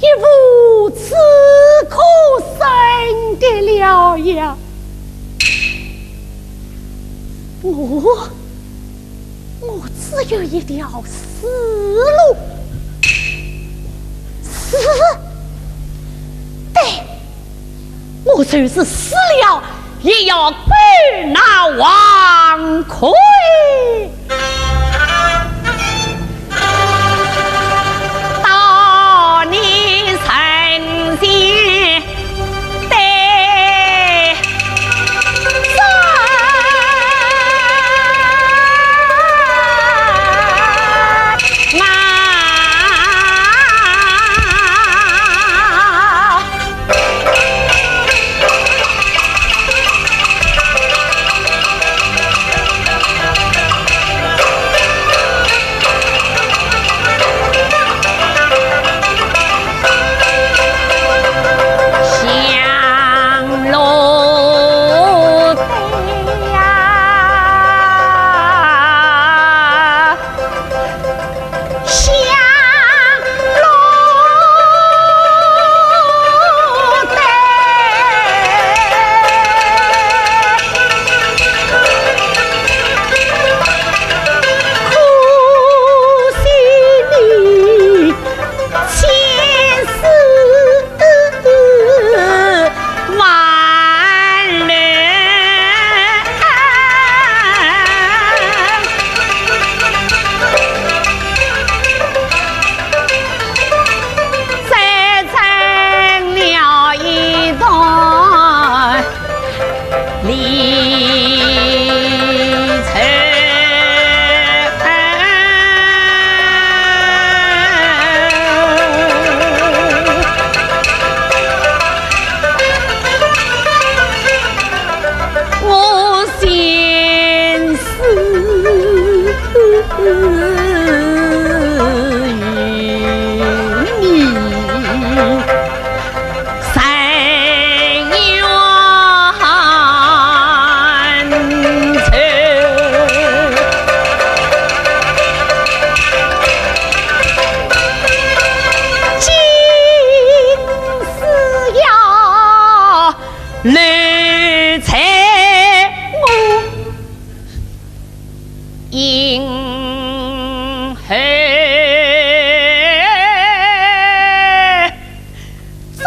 也无此可生的了呀！我只有一条死路，死！对，我就是死了，也要归那王魁。到你成仙得来采我银河足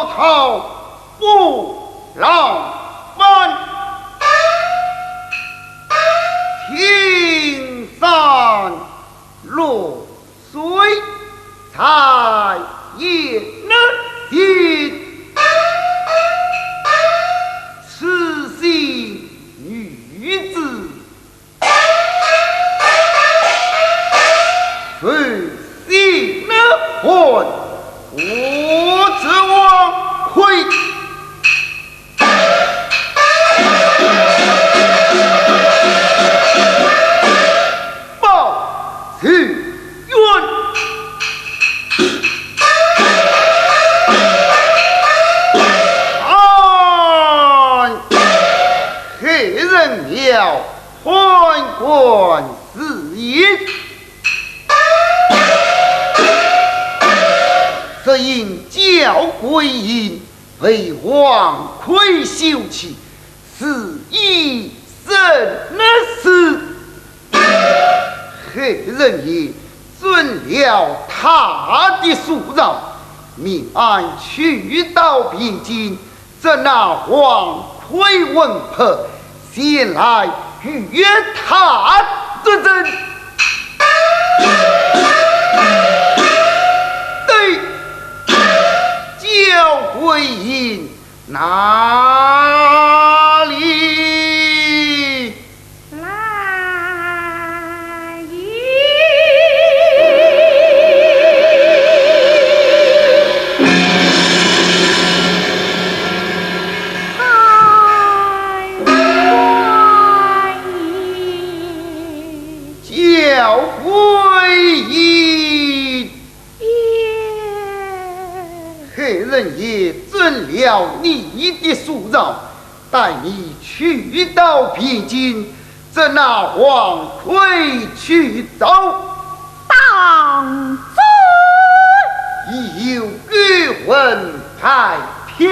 高头不劳烦，青山绿水才也能行。此心女子，虽心能混，我指望亏。报此冤。了宦官私隐，则因教归隐，为王魁休妻，是以生死。黑人也遵了他的诉饶，命俺去到边境，则那王魁文婆先来与他作证。对，教归隐哪里来意？教归隐。黑人也遵了你的诉饶，带你去到边境，则那王魁去走。当已有御文派票。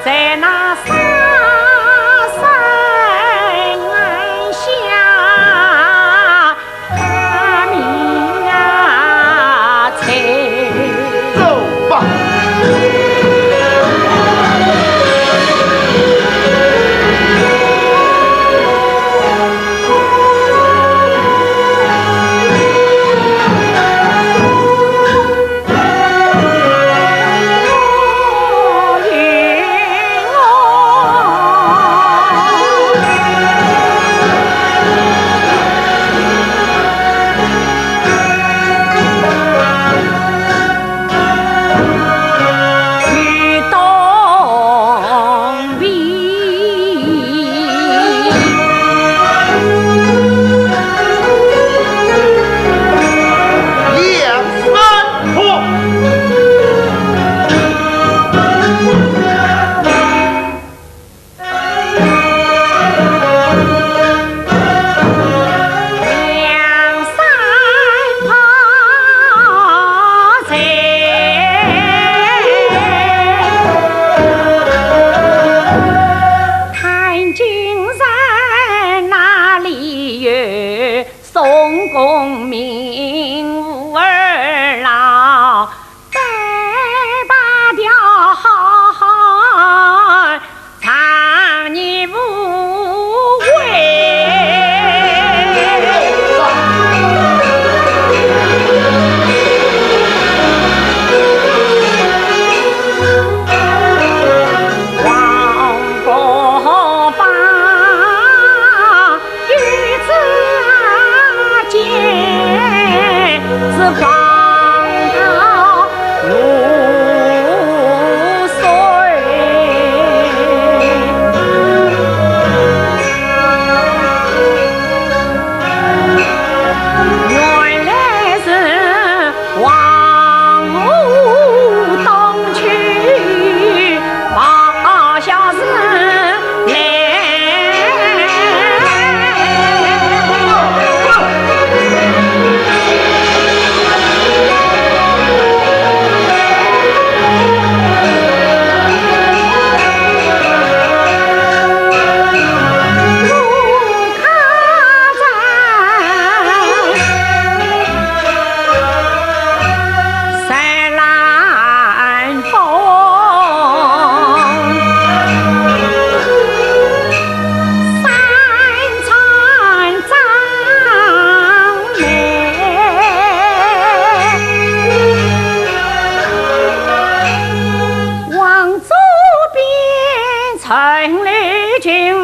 在那山。陈丽君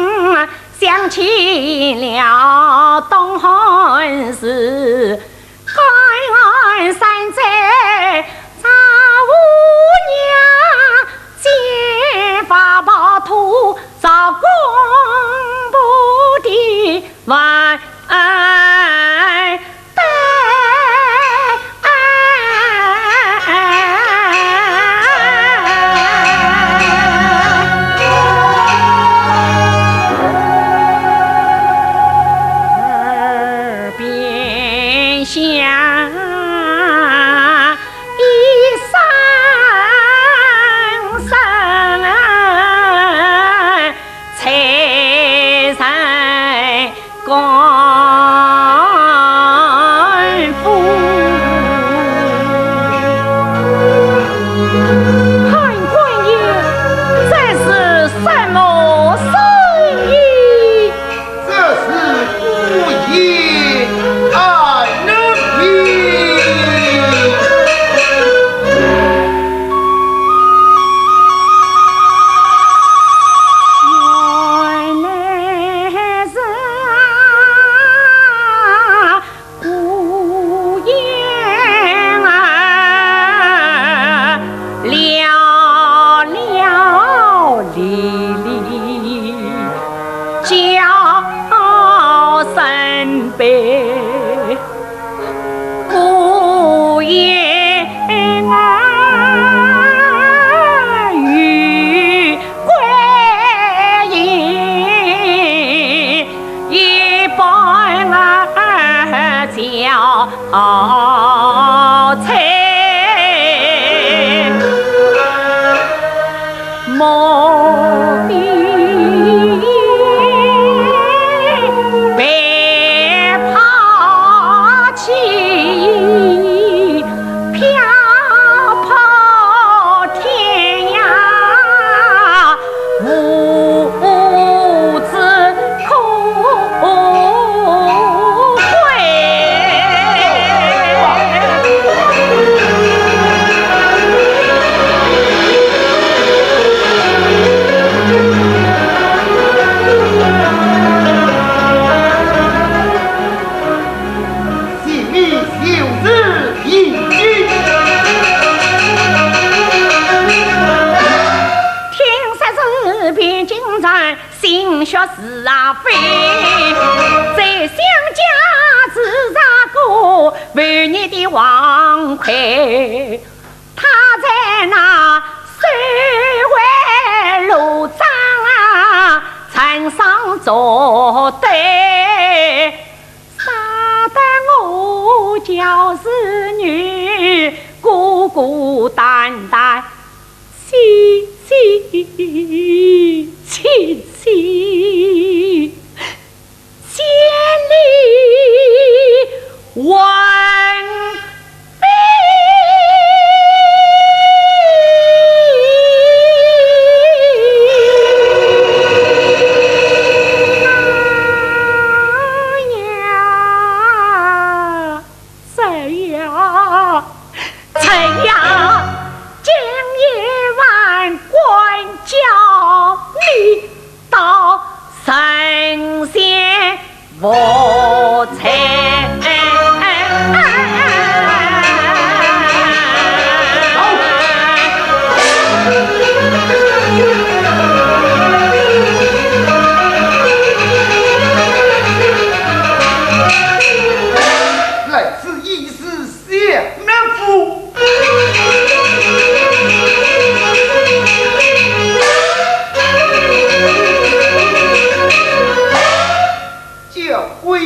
想起了东汉时，关山寨赵五娘结发宝图，造工部的万代。会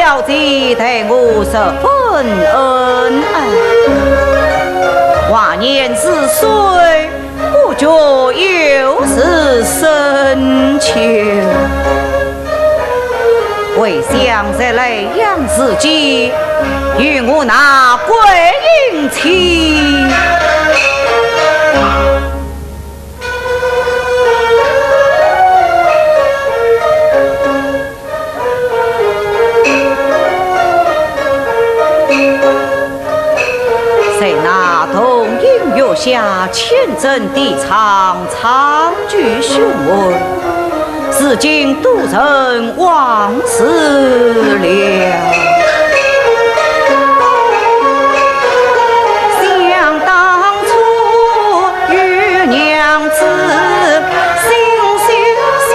小姐对我十分恩爱，华年之岁，不觉又是深秋。为想在雷阳之际，与我那鬼影妻。在那同音月下，千阵地唱，长句雄伟。至今都成往事了。想当初与娘子心心相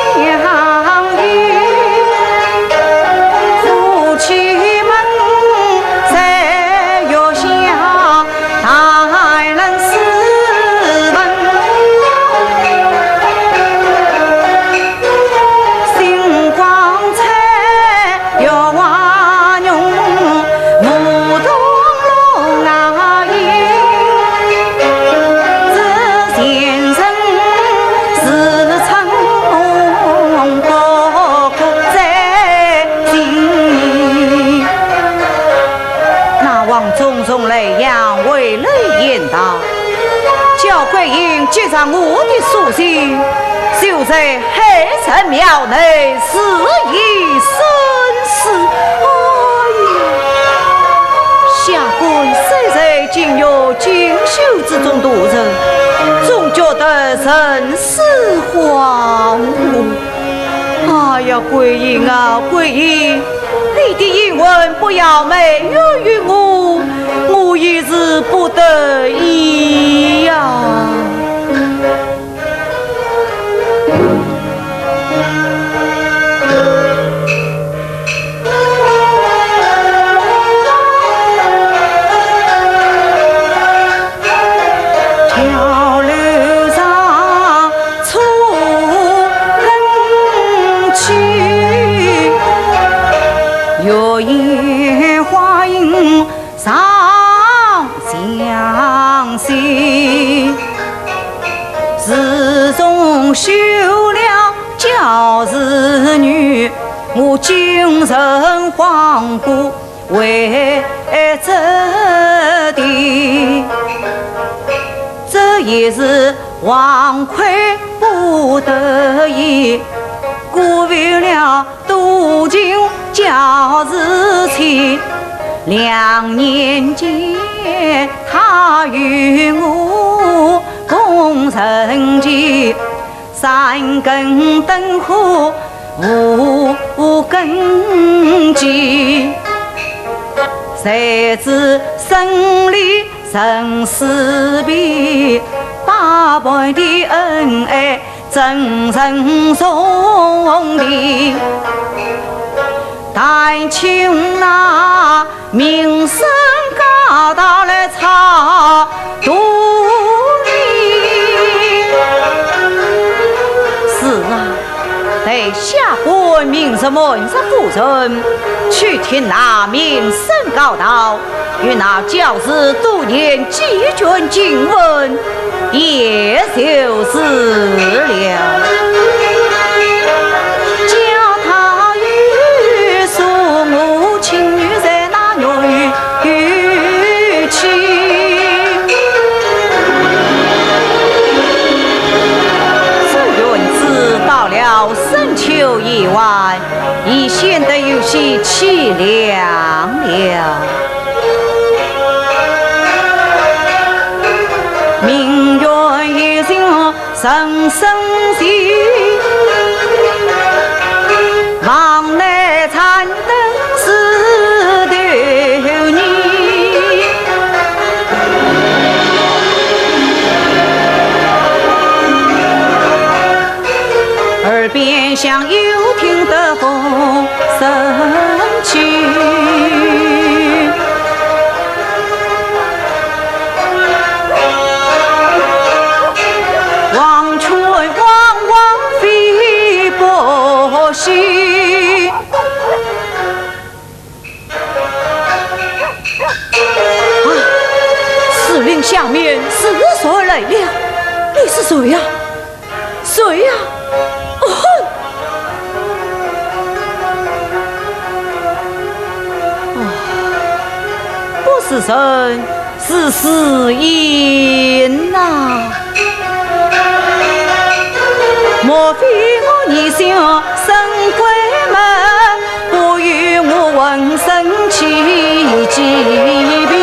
依，夫妻们在月下待人斯文。接上我的书信，就在黑城庙内肆意生事。下官虽在今日精修之中度日，总觉得人事荒芜。哎呀，桂英啊，桂英，你的英文不要美言于我，我也是不得已呀。修了教子女，我精神恍惚为这的，这也是王魁不得已，故为了渡尽教子情。2年间，他与我共成疾。3根灯火无根基，谁知生离生死别，八辈的恩爱真正送的。但求那名声高到了草都在下官明日门上夫人，去听那名声高道，与那教师多年几卷经文，也就是了。叫他与父母亲女在那女妻。到了深秋夜晚，已显得有些凄凉了。明月已经深深地，往来残灯似流年。耳边像又听得风声去，望春望望飞。惜。来了，你是谁呀？谁呀？不是人，是死因呐！莫非我逆向神鬼门，不与我闻声起疾病？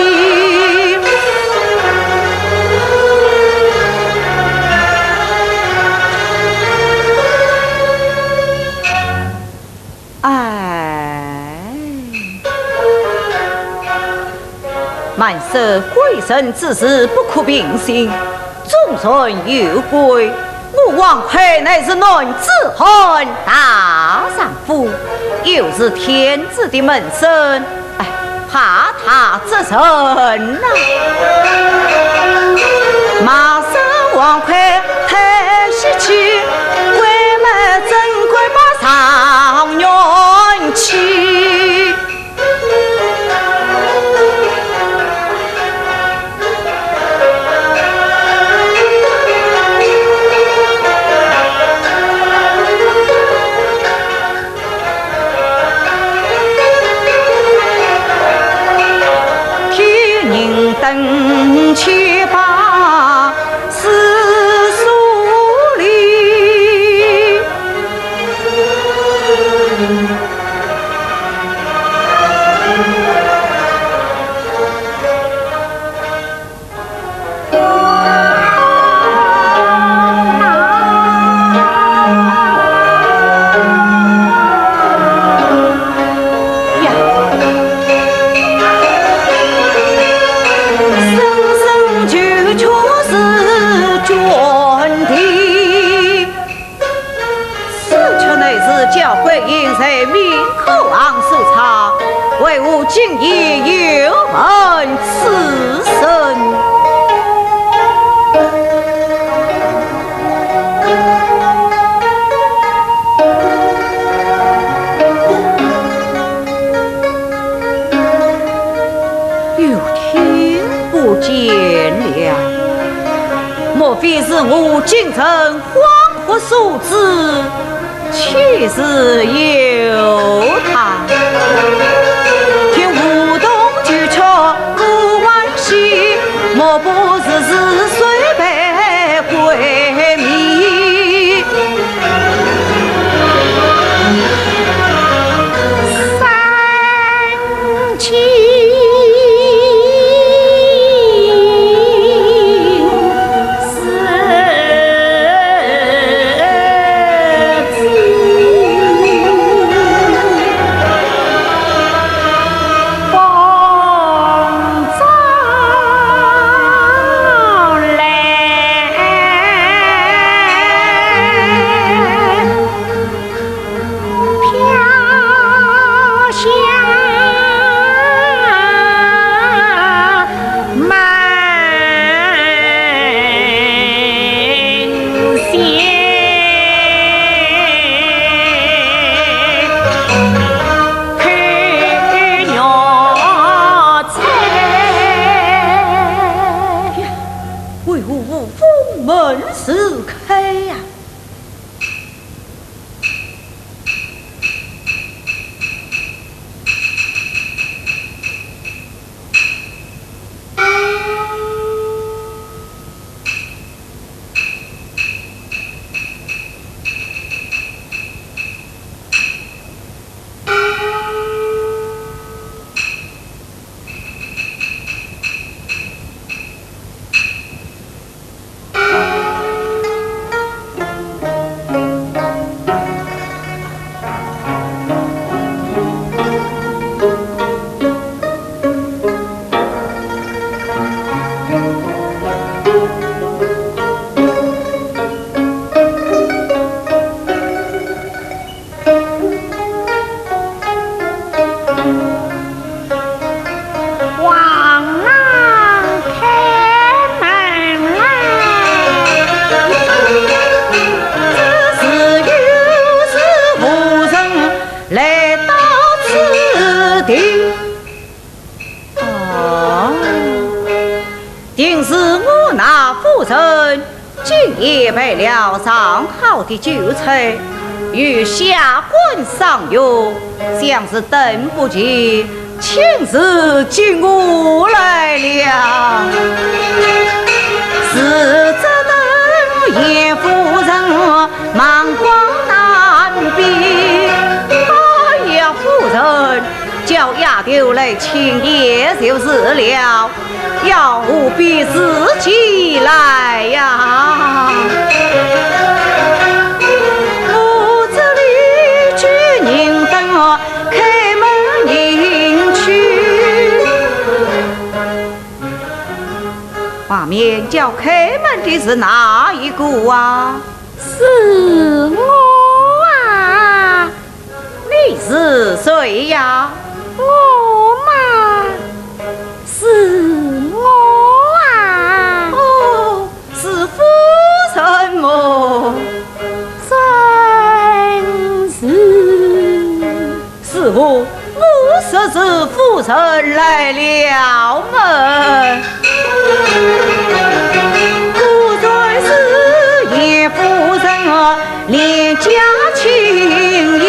满是鬼神之事不可平信，众人有归。我王妃乃是男子汉大丈夫，又是天子的门生，怕他这人呐！马上王妃太喜去，为么真怪把上元气？登去把四树里，为吾今夜有恩此生，有天不见了，莫非是我京城黄河所致？岂是有他？莫不是岁被鬼迷，三七夫人今夜备了上好的酒菜，与下官赏用，像是等不及亲自进屋来了。是这等叶夫人忙光难比，哎呀，夫人叫丫头来请也就是了，要务必自己来呀。屋子里举人等开门迎去，外面叫开门的是哪一个啊？是我啊！你是谁呀？我嘛，是我啊！哦，是夫人么？真是。似乎我说是夫人来了门，不再是叶夫人廉价情谊。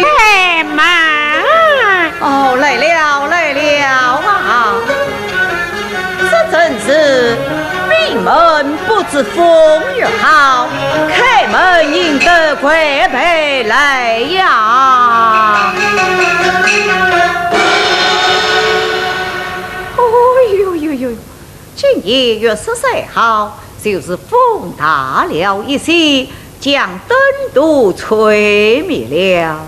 开门！哦，来了啊！这真是闭门不知风雨好，开门迎得贵辈来呀！哦呦呦呦！今夜月色虽好，就是风大了一些，将灯都吹灭了。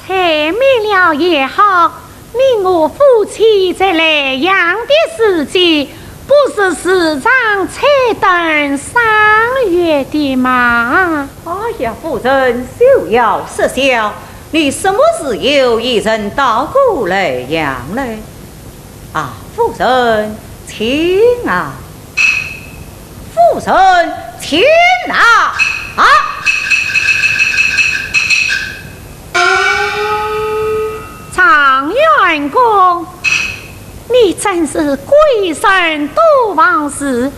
吹灭了也好，你我夫妻在莱阳的时节，不是时常彩灯赏月的吗？哎呀，夫人休要失笑，你什么时有一人到过莱阳嘞？啊，夫人，请啊！夫人，请啊！啊！常员公，你真是贵人多忘事。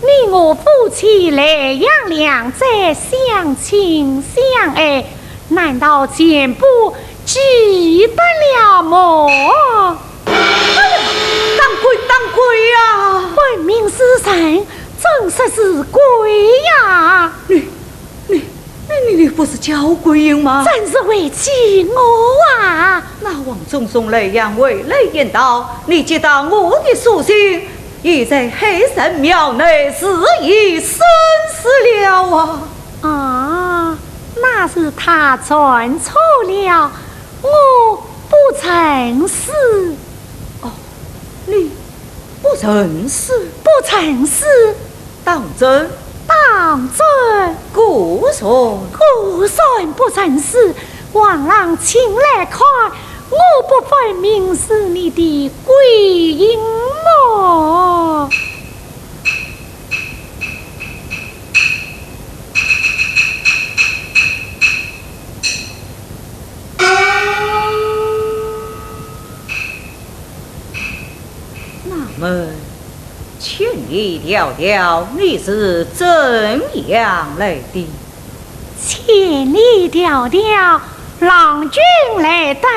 你我夫妻莱阳两者相亲相爱，难道全部记得了么？当归呀！闻名师神，真实是鬼呀！你不是叫桂英吗？真是为气我啊！那王中送莱阳为雷言道，你接到我的书信，已在黑神庙内是已生死了啊！啊，那是他传错了，我不曾是。哦，你不曾是？不曾是。当真？当真。孤son孤son不曾是，王郎请来看，我不分明是你的鬼影么？那么千里迢迢，你是怎样来的？千里迢迢，郎君来得，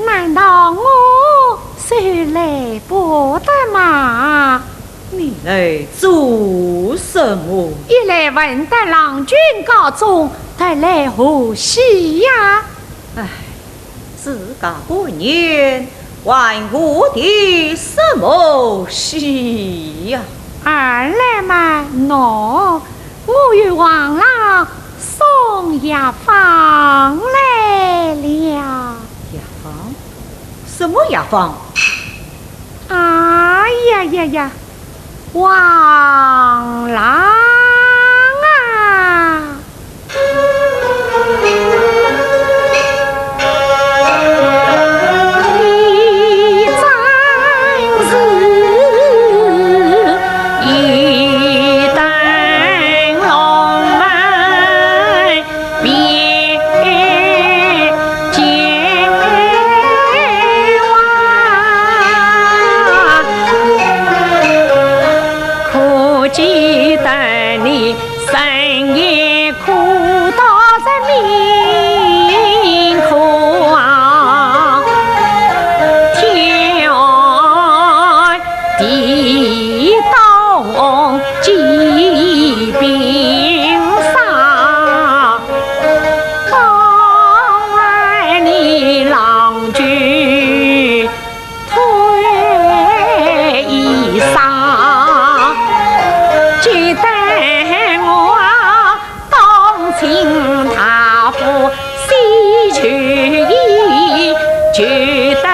难道我是来不得吗？你来做什么？一来闻得郎君告终，得来何喜呀？唉，自家不言，还我的什么喜呀？二来嘛，喏，我与王郎送牙房来了。牙房？什么牙房？哎呀呀呀，王郎啊！几记得你深夜哭倒在明窟啊，天地动疾病杀，当然你郎君退衣裳，记得我当亲他父西去意，觉得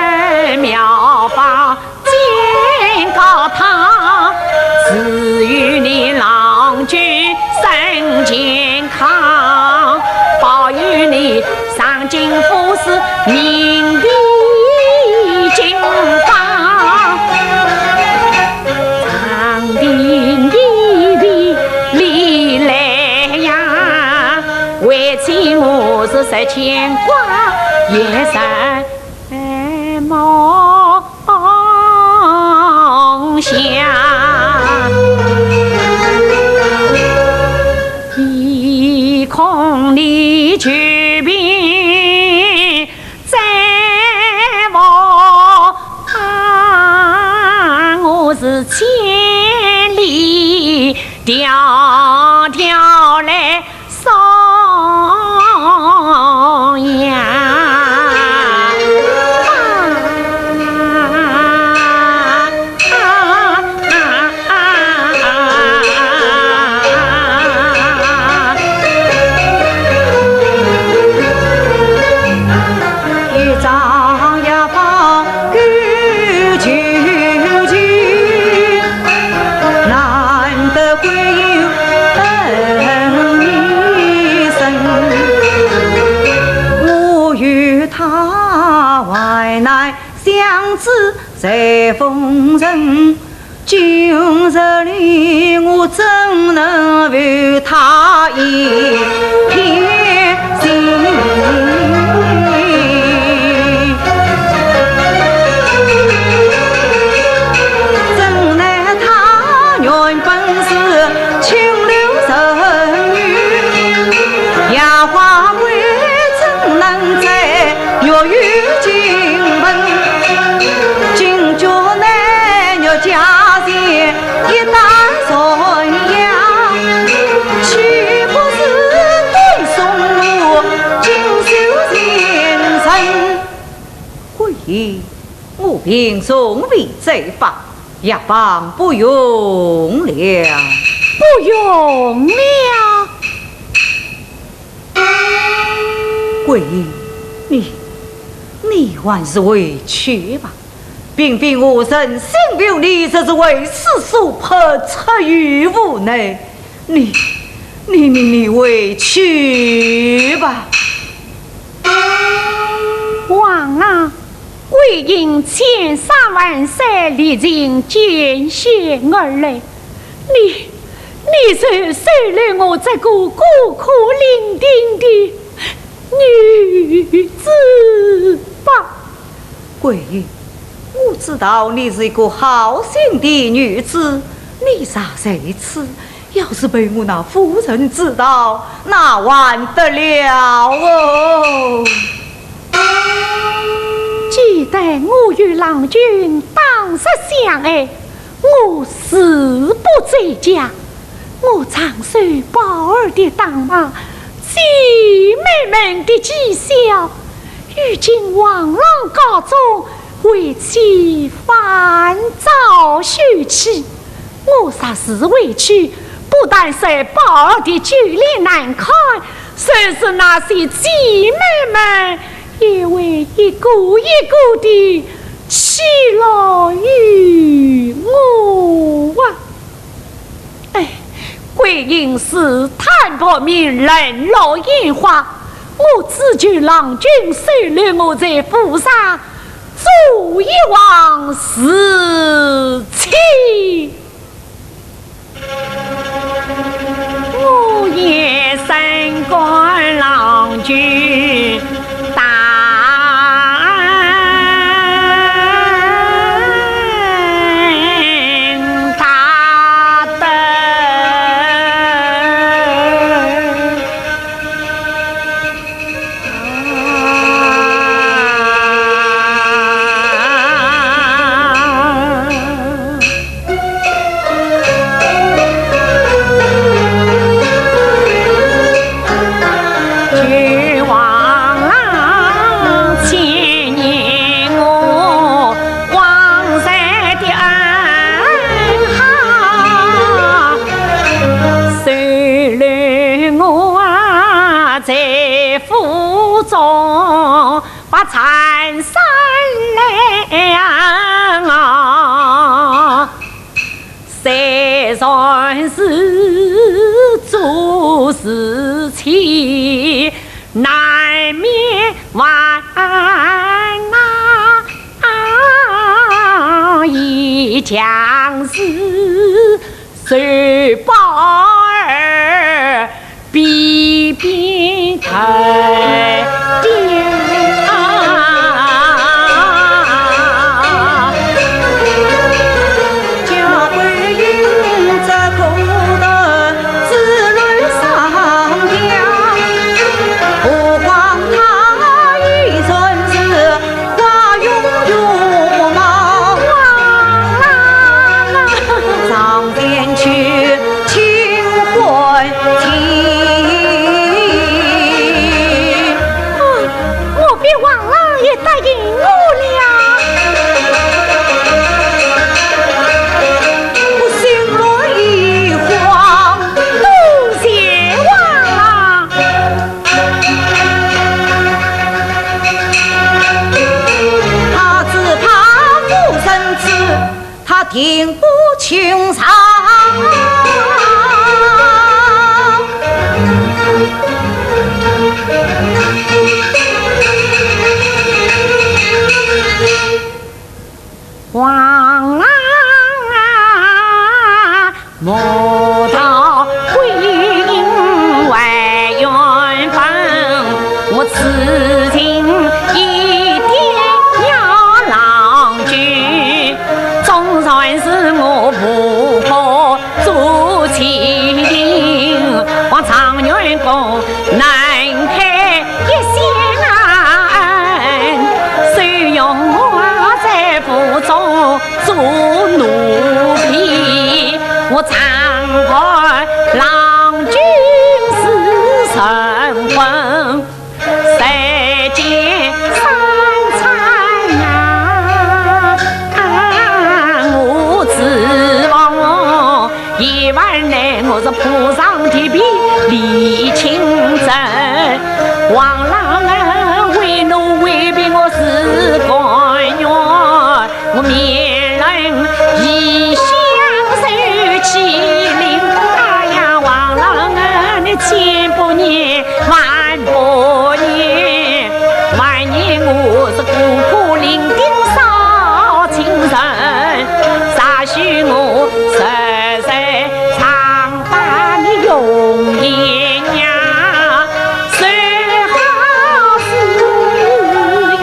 妙法见告他，赐予你郎君身健康，保佑你上京赴死名利金榜，长亭一笔历来呀，为妻我是实牵挂，夜深梦想，一空你去病在我我是千里迢迢来送呀。在风尘，今日里我怎能为他一片心？怎奈他原本是清流神女，杨花为怎能在越狱金门？家前一担son养，岂不是对送我锦绣前程？贵爷，我凭送为罪法，也帮不用了，不用了。贵爷，你还是回去吧。并非我身心有你，这是为世所迫，出于无奈。你回去吧。王啊，贵因千山万山历尽艰险而来，你就收了我这个孤苦伶仃的女子吧。贵爷，我知道你是一个好心的女子，你杀谁此？要是被我那夫人知道，那完得了哦！记得我与郎君当时相爱，我誓不再嫁。我长守宝儿的当妈，姐妹们的讥笑，如今王郎告终，为妻烦躁休妻，我啥时委屈？不但是宝儿的酒脸难看，甚至那些姐妹们也为一个一个的欺劳于我啊！哎，贵因是坦白明人老眼花，我只求郎君收留我在府上做一王侍妻。我也身官郎君大德，风把残山凉啊，虽然是做事情，难免万一将士随宝儿必变太颠家规应在口的子女上吊，不光他一孙子花拥有毛上边去清婚我比王老爷答应我了。我心乱意慌，多谢王啊！他只怕不生子，他定不轻伤。王郎啊，莫道归因为缘分，我此情一定要郎君，总算是我不可做妻定，望常愿公能开一线恩，虽用我在府中做奴婢，我常盼郎君是神魂，世间三餐我指望一晚内我是铺上铁皮立清真，王郎为奴为婢我是甘愿，我面人一相受欺凌，哎呀王郎你千不年万不年，万年我是孤苦伶仃少情人，啥许我实在常把你容颜呀，最好是有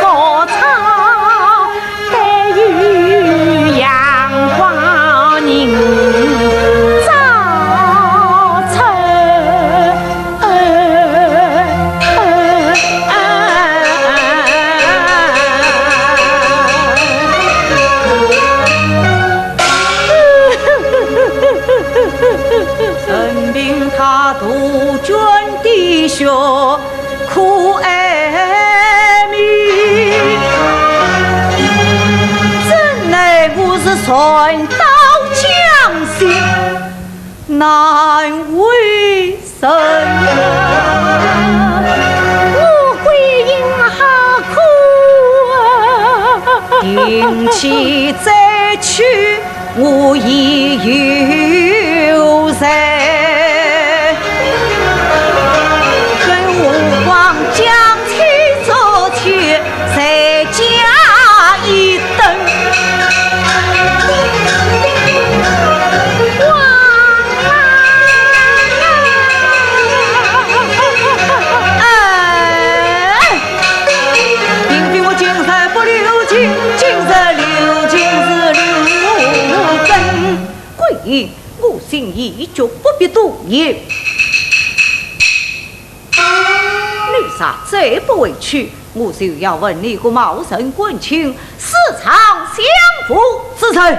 个草带有阳光人早晨。任凭他杜鹃的血苦哀鸣，真奈我是顺刀将心，难为神我归因好苦啊！定期再去，我已有谁？跟吾皇将妻做妾，谁家一等？并非我今生不留情，今生留情是留根。贵人，我心已决，不必多言。你啥再不委屈，我就要问你个茂盛滚情，时常相扶之臣。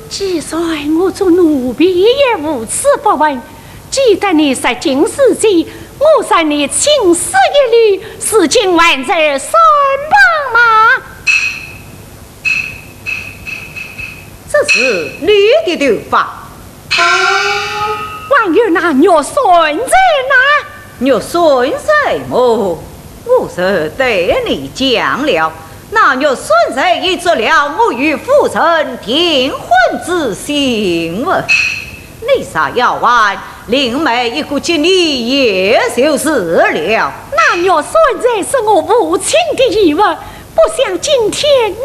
既然我做奴婢也无此不问，记得你在进士前，我向你请示一律，是今晚在三帮吗？这是你的头发。还有那肉孙在哪？肉孙在么？我是对你讲了，那肉孙在已做了我与夫人订婚之行为。你啥要玩？另外一个经理也就是了。那肉孙在是我母亲的遗物，不想今天你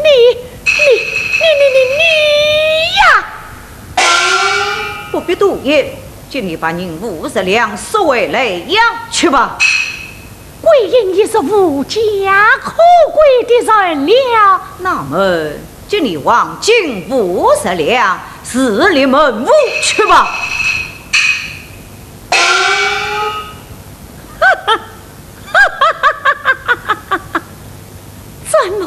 呀！不必多言，请你把您50两收回来养去吧。桂英也是无家可归的人了，那么请你往进50两市里门屋去吧。怎么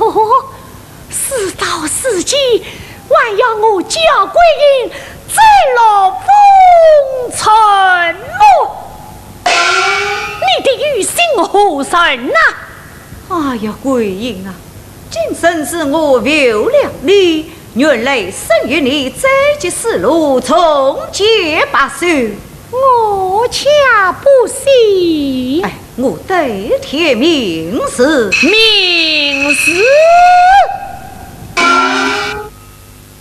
事到如今，还要我叫桂英再落风尘么？你的于心何神呐？哎呀，桂英啊，今生是我为了你，原来生于你这件思路从结罢手。我恰不信。哎，我对天明示，明示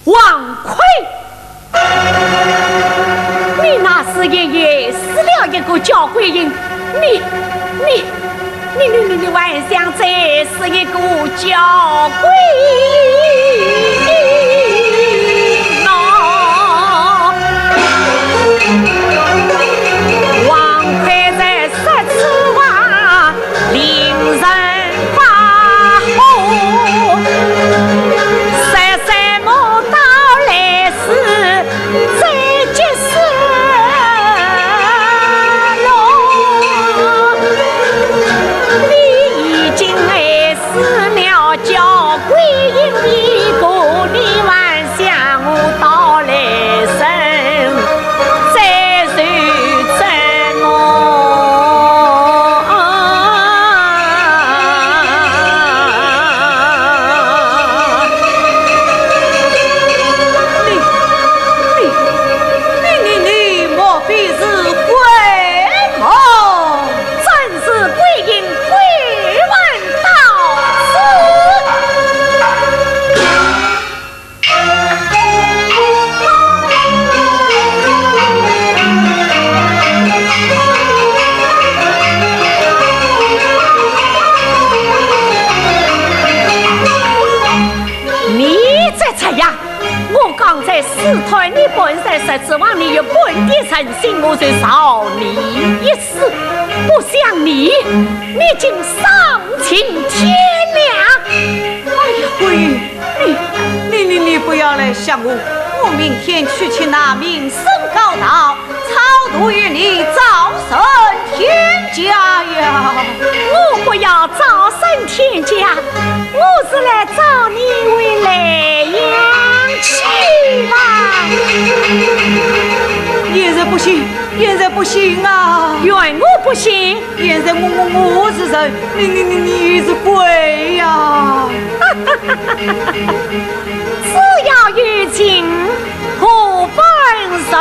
王奎，你那是爷爷死了一个叫桂英，你还想再是一个叫桂英呢？王奎在10次话令人发火，三莫到来时再结识喽。你已经爱死了叫桂英一个，你还向我到来生再受折磨。你莫非是鬼魔？真是桂英鬼问到你这才呀！我刚才试探你本身是指望你有本地诚信，我就饶你一死。不像你竟丧尽天良！哎呀，桂英，你不要来想我，我明天去请那名声高道，超度与你早升天家呀！我不要早升天家，我是来找你为来阳去吧。现在不行啊！怨我不行，现在我是人，你是鬼呀！只要有情，何本神？